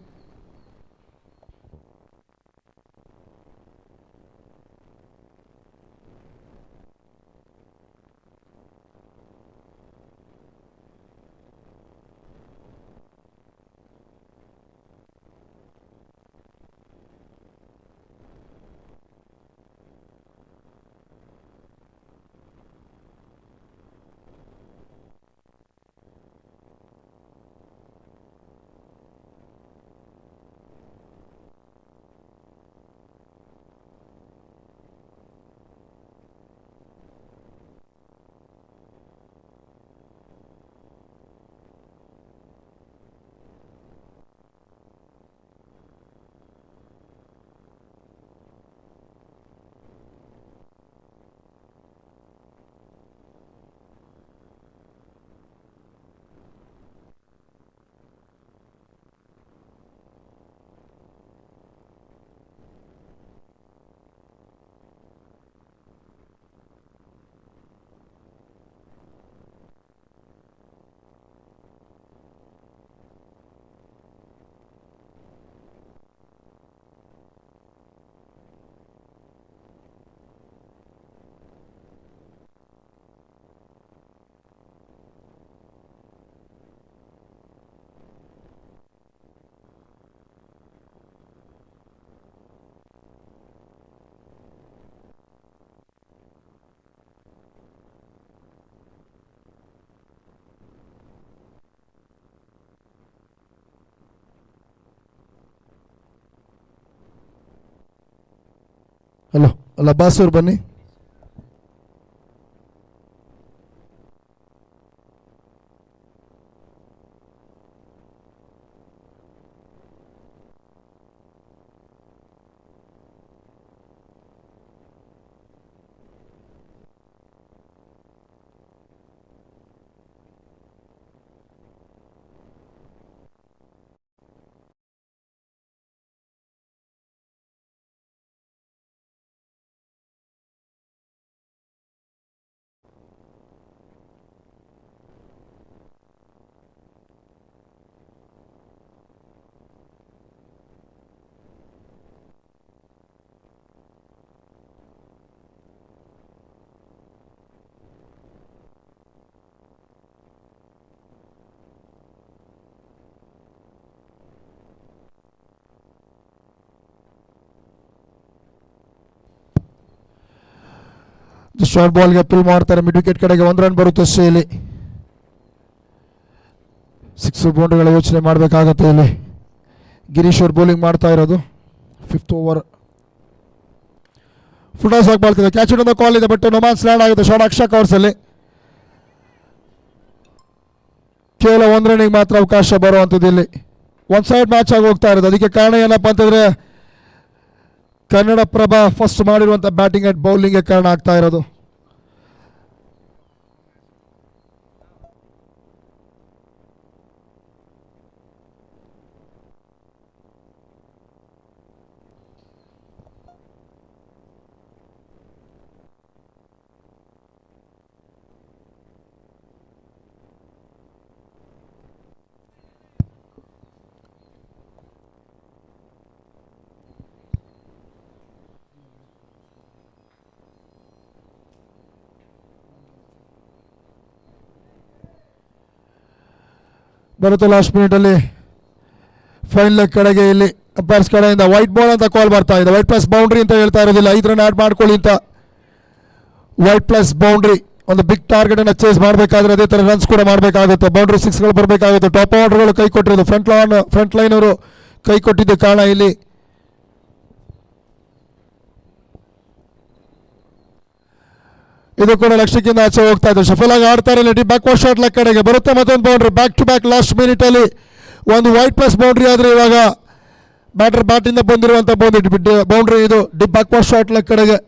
ಹಲೋ ಅಲ್ಲ ಬಾಸೂರ್ ಬನ್ನಿ. ಶಾರ್ಟ್ ಬಾಲ್ಗೆ ಅಪೀಲ್ ಮಾಡ್ತಾರೆ. ಮಿಡ್ ವಿಕೆಟ್ ಕಡೆಗೆ 1 ರನ್ ಬರುತ್ತೆ ಅಷ್ಟೇ. ಇಲ್ಲಿ 6 ಬೌಂಡ್ರಿಗಳ ಯೋಚನೆ ಮಾಡಬೇಕಾಗತ್ತೆ. ಇಲ್ಲಿ ಗಿರೀಶ್ ಅವ್ರು ಬೌಲಿಂಗ್ ಮಾಡ್ತಾ ಇರೋದು. 5th ಓವರ್ ಫುಲ್ ಟಾಸ್ ಆಗಿ ಬಾಳ್ತಿದೆ. ಕ್ಯಾಚ್ ಇಡೋ ಕಾಲ್ ಇದೆ, ಬಟ್ ನೊಮ್ಯಾನ್ಸ್ ಲ್ಯಾಂಡ್ ಆಗುತ್ತೆ ಶಾರ್ಟ್ ಅಕ್ಷಕ್ ಅವರ್ಸಲ್ಲಿ. ಕೇವಲ 1 ರನ್ನಿಗೆ ಮಾತ್ರ ಅವಕಾಶ ಬರುವಂಥದ್ದು. ಇಲ್ಲಿ 1 ಸೈಡ್ ಮ್ಯಾಚ್ ಆಗಿ ಹೋಗ್ತಾ ಇರೋದು. ಅದಕ್ಕೆ ಕಾರಣ ಏನಪ್ಪ ಅಂತಂದರೆ ಕನ್ನಡಪ್ರಭ ಫಸ್ಟ್ ಮಾಡಿರುವಂಥ ಬ್ಯಾಟಿಂಗ್ ಆ್ಯಂಡ್ ಬೌಲಿಂಗ್ಗೆ ಕಾರಣ ಆಗ್ತಾ ಇರೋದು. ಬರುತ್ತೆ ಲಾಸ್ಟ್ ಮಿನಿಟಲ್ಲಿ ಫೈನ್ ಲೆಗ್ ಕಡೆಗೆ. ಇಲ್ಲಿ ಅಂಪೈರ್ಸ್ ಕಡೆಯಿಂದ ವೈಟ್ ಬಾಲ್ ಅಂತ ಕಾಲ್ ಬರ್ತಾ ಇದೆ. ವೈಟ್ ಪ್ಲಸ್ ಬೌಂಡ್ರಿ ಅಂತ ಹೇಳ್ತಾ ಇರೋದಿಲ್ಲ. 5 ರನ್ ಆ್ಯಡ್ ಮಾಡ್ಕೊಳ್ಳಿ ಅಂತ. ವೈಟ್ ಪ್ಲಸ್ ಬೌಂಡ್ರಿ ಒಂದು ಬಿಗ್ ಟಾರ್ಗೆಟ್ ಅನ್ನು ಚೇಸ್ ಮಾಡಬೇಕಾದ್ರೆ ಅದೇ ಥರ ರನ್ಸ್ ಕೂಡ ಮಾಡಬೇಕಾಗುತ್ತೆ. ಬೌಂಡ್ರಿ 6ಗಳು ಬರಬೇಕಾಗುತ್ತೆ. ಟಾಪ್ ಆರ್ಡರ್ಗಳು ಕೈ ಕೊಟ್ಟಿರೋದು. ಫ್ರಂಟ್ ಲೈನ್ ಅವರು ಕೈ ಕೊಟ್ಟಿದ್ದ ಕಾರಣ ಇಲ್ಲಿ ಇದು ಕೂಡ ಲಕ್ಷ್ಯಕ್ಕಿಂತ ಆಚೆ ಹೋಗ್ತಾ ಇದೆ. ಶಫಲ್ ಆಗಿ ಆಡ್ತಾರೆ. ಇಲ್ಲಿ ಬ್ಯಾಕ್ ವಾಶ್ ಶಾಟ್ ಲೆಗ್ ಕಡೆಗೆ ಬರುತ್ತೆ. ಮತ್ತೊಂದು boundary back to back last ಮಿನಿಟಲ್ಲಿ ಒಂದು ವೈಟ್ ಪ್ಲಸ್ ಬೌಂಡ್ರಿ ಆದರೆ ಇವಾಗ ಬ್ಯಾಟರ್ ಬ್ಯಾಟಿಂದ ಬಂದಿರುವಂಥ ಬೌಂಡ್ರಿ ಇದು ಬ್ಯಾಕ್ ವಾಶ್ ಶಾಟ್ ಲೆಗ್ ಕಡೆಗೆ.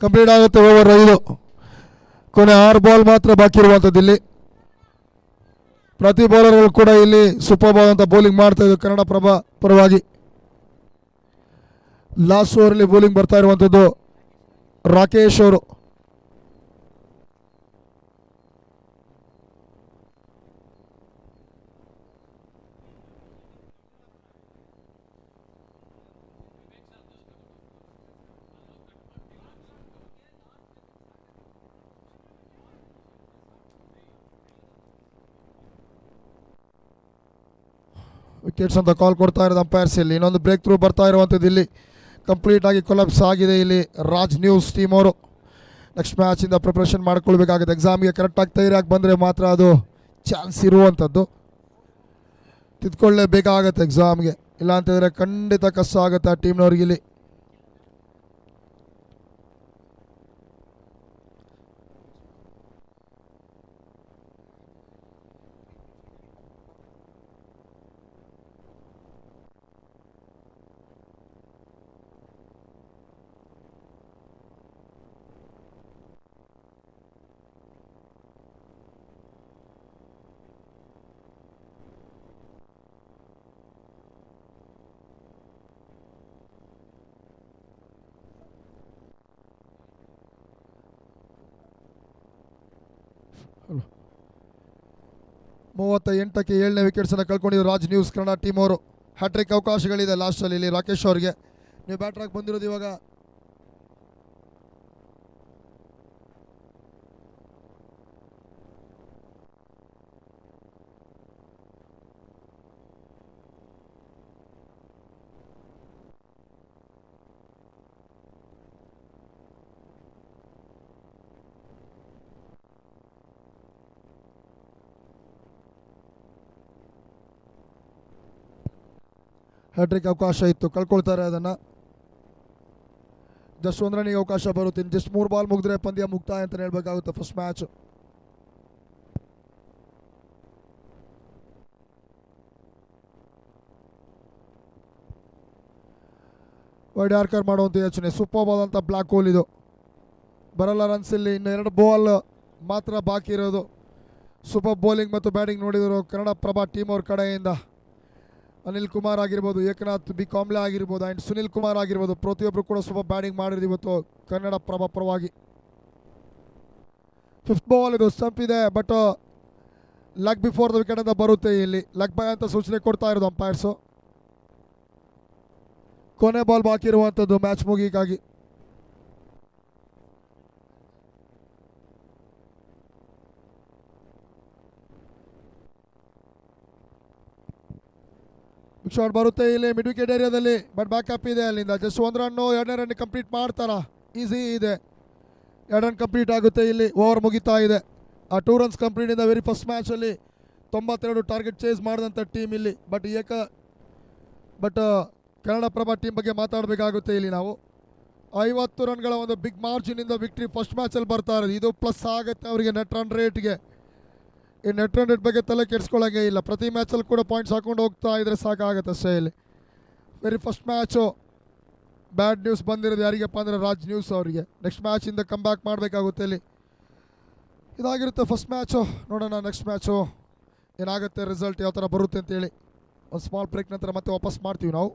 ಕಂಪ್ಲೀಟ್ ಆಗುತ್ತೆ ಓವರ್ 5. ಕೊನೆ 6 ಬಾಲ್ ಮಾತ್ರ ಬಾಕಿ ಇರುವಂಥದ್ದು. ಇಲ್ಲಿ ಪ್ರತಿ ಬೌಲರ್ಗಳು ಕೂಡ ಇಲ್ಲಿ ಸೂಪರ್ ಬಾಲ್ ಅಂತ ಬೌಲಿಂಗ್ ಮಾಡ್ತಾ ಇದ್ದು ಕನ್ನಡಪ್ರಭ ಪರವಾಗಿ. ಲಾಸ್ಟ್ ಓವರಲ್ಲಿ ಬೌಲಿಂಗ್ ಬರ್ತಾ ಇರುವಂಥದ್ದು ರಾಕೇಶ್ ಅವರು. ವಿಕೆಟ್ಸ್ ಅಂತ ಕಾಲ್ ಕೊಡ್ತಾ ಇರೋದು ಅಂಪೈರ್ಸ್. ಇಲ್ಲಿ ಇನ್ನೊಂದು ಬ್ರೇಕ್ ಥ್ರೂ ಬರ್ತಾ ಇರುವಂಥದ್ದು. ಇಲ್ಲಿ ಕಂಪ್ಲೀಟ್ ಆಗಿ ಕೊಲಾಪ್ಸ್ ಆಗಿದೆ. ಇಲ್ಲಿ ರಾಜ್ ನ್ಯೂಸ್ ಟೀಮ್ ಅವರು ನೆಕ್ಸ್ಟ್ ಮ್ಯಾಚಿಂದ ಪ್ರಿಪ್ರೇಷನ್ ಮಾಡ್ಕೊಳ್ಬೇಕಾಗುತ್ತೆ. ಎಕ್ಸಾಮ್ಗೆ ಕರೆಕ್ಟಾಗಿ ತಯಾರಾಗಿ ಬಂದರೆ ಮಾತ್ರ ಅದು ಚಾನ್ಸ್ ಇರುವಂಥದ್ದು. ತಿದ್ಕೊಳ್ಳೇಬೇಕಾಗತ್ತೆ ಎಕ್ಸಾಮ್ಗೆ, ಇಲ್ಲ ಅಂತಂದರೆ ಖಂಡಿತ ಕಷ್ಟ ಆಗುತ್ತೆ ಆ ಟೀಮ್ನವ್ರಿಗೆ. ಇಲ್ಲಿ ಹಲೋ 38ಕ್ಕೆ 7ನೇ ವಿಕೆಟ್ಸನ್ನು ಕಳ್ಕೊಂಡಿದ್ದು ರಾಜ್ ನ್ಯೂಸ್ ಕನ್ನಡ ಟೀಮ್ ಅವರು. ಹ್ಯಾಟ್ರಿಕ್ ಅವಕಾಶಗಳಿದೆ ಲಾಸ್ಟಲ್ಲಿ ಇಲ್ಲಿ ರಾಕೇಶ್ ಅವರಿಗೆ. ನೀವು ಬ್ಯಾಟ್ರಾಗಿ ಬಂದಿರೋದು ಇವಾಗ ಹ್ಯಾಟ್ರಿಕ್ ಅವಕಾಶ ಇತ್ತು, ಕಳ್ಕೊಳ್ತಾರೆ ಅದನ್ನು. ಜಸ್ಟ್ 1 ರನ್ನಿಗೆ ಅವಕಾಶ ಬರುತ್ತೆ. ಜಸ್ಟ್ 3 ಬಾಲ್ ಮುಗಿದ್ರೆ ಪಂದ್ಯ ಮುಕ್ತಾಯ ಅಂತ ಹೇಳ್ಬೇಕಾಗುತ್ತೆ ಫಸ್ಟ್ ಮ್ಯಾಚ್. ವೈಡ್ ಯಾರ್ಕರ್ ಮಾಡುವಂಥ ಯೋಚನೆ. ಸೂಪರ್ ಬಾಲ್ ಅಂತ ಬ್ಲ್ಯಾಕ್ ಹೋಲ್ ಇದು. ಬರಲ್ಲ ರನ್ಸ್ ಇಲ್ಲಿ. ಇನ್ನು 2 ಬಾಲ್ ಮಾತ್ರ ಬಾಕಿ ಇರೋದು. ಸೂಪರ್ ಬೌಲಿಂಗ್ ಮತ್ತು ಬ್ಯಾಟಿಂಗ್ ನೋಡಿದರು ಕನ್ನಡಪ್ರಭ ಟೀಮ್ ಅವ್ರ ಕಡೆಯಿಂದ. ಅನಿಲ್ ಕುಮಾರ್ ಆಗಿರ್ಬೋದು, ಏಕನಾಥ್ ಬಿ ಕಾಂಬ್ಳೆ ಆಗಿರ್ಬೋದು ಆ್ಯಂಡ್ ಸುನಿಲ್ ಕುಮಾರ್ ಆಗಿರ್ಬೋದು, ಪ್ರತಿಯೊಬ್ಬರು ಕೂಡ ಸೂಪರ್ ಬ್ಯಾಟಿಂಗ್ ಮಾಡಿದ್ರು ಇವತ್ತು ಕನ್ನಡಪ್ರಭ ಪರವಾಗಿ. 5th ಬಾಲ್ ಇದು. ಸ್ಟಂಪ್ ಇದೆ but leg before the wicket ಅಂತ ಬರುತ್ತೆ. ಇಲ್ಲಿ ಲೆಗ್ ಬೈ ಅಂತ ಸೂಚನೆ ಕೊಡ್ತಾ ಇರೋದು ಅಂಪೈರ್ಸು. ಕೊನೆ ಬಾಲ್ ಬಾಕಿ ಇರುವಂಥದ್ದು ಮ್ಯಾಚ್ ಮುಗಿಗಾಗಿ. ಬಿಗ್ ಶಾಟ್ ಬರುತ್ತೆ ಇಲ್ಲಿ ಮಿಡ್ ವಿಕೆಟ್ ಏರಿಯಾದಲ್ಲಿ. ಬಟ್ ಬ್ಯಾಕಪ್ ಇದೆ ಅಲ್ಲಿಂದ. Just 1 run. 2ನೇ ರನ್ ಕಂಪ್ಲೀಟ್ ಮಾಡ್ತಾರಾ? ಈಸಿ ಇದೆ. 2 ರನ್ ಕಂಪ್ಲೀಟ್ ಆಗುತ್ತೆ ಇಲ್ಲಿ. ಓವರ್ ಮುಗಿತಾ ಇದೆ. ಆ 2 ರನ್ಸ್ ಕಂಪ್ಲೀಟ್ ಇಂದ ವೆರಿ ಫಸ್ಟ್ ಮ್ಯಾಚಲ್ಲಿ 92 ಟಾರ್ಗೆಟ್ ಚೇಸ್ ಮಾಡಿದಂಥ ಟೀಮ್ ಇಲ್ಲಿ. ಬಟ್ ಕನ್ನಡಪ್ರಭ ಟೀಮ್ ಬಗ್ಗೆ ಮಾತಾಡಬೇಕಾಗುತ್ತೆ ಇಲ್ಲಿ ನಾವು. 50 ರನ್ಗಳ ಒಂದು ಬಿಗ್ ಮಾರ್ಜಿನಿಂದ ವಿಕ್ಟ್ರಿ ಫಸ್ಟ್ ಮ್ಯಾಚಲ್ಲಿ ಬರ್ತಾ ಇರೋದು. ಇದು ಪ್ಲಸ್ ಆಗುತ್ತೆ ಅವರಿಗೆ ನೆಟ್ ರನ್ ರೇಟ್ಗೆ. ಈ ನೆಟ್ ರನ್ ರೇಟ್ ಬಗ್ಗೆ ತಲೆ ಕೆಡಿಸ್ಕೊಳ್ಳೋಂಗೆ ಇಲ್ಲ. ಪ್ರತಿ ಮ್ಯಾಚಲ್ಲಿ ಕೂಡ ಪಾಯಿಂಟ್ಸ್ ಹಾಕೊಂಡು ಹೋಗ್ತಾ ಇದ್ರೆ ಸಾಕಾಗುತ್ತೆ ಅಷ್ಟೇ ಇಲ್ಲಿ. Very first match. Bad news ಬಂದಿರೋದು ಯಾರಿಗಪ್ಪ ಅಂದರೆ ರಾಜ್ ನ್ಯೂಸ್ ಅವರಿಗೆ. ನೆಕ್ಸ್ಟ್ ಮ್ಯಾಚಿಂದ ಕಮ್ ಬ್ಯಾಕ್ ಮಾಡಬೇಕಾಗುತ್ತೆ ಇಲ್ಲಿ. ಇದಾಗಿರುತ್ತೆ ಫಸ್ಟ್ ಮ್ಯಾಚು. ನೋಡೋಣ ನೆಕ್ಸ್ಟ್ ಮ್ಯಾಚು ಏನಾಗುತ್ತೆ, ರಿಸಲ್ಟ್ ಯಾವ ಥರ ಬರುತ್ತೆ ಅಂತೇಳಿ. ಒಂದು ಸ್ಮಾಲ್ ಬ್ರೇಕ್ ನಂತರ ಮತ್ತೆ ವಾಪಸ್ ಮಾಡ್ತೀವಿ ನಾವು.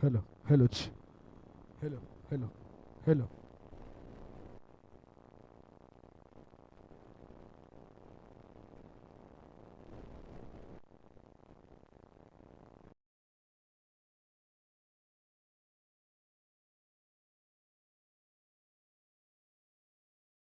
Hello, hello, hello, hello, hello.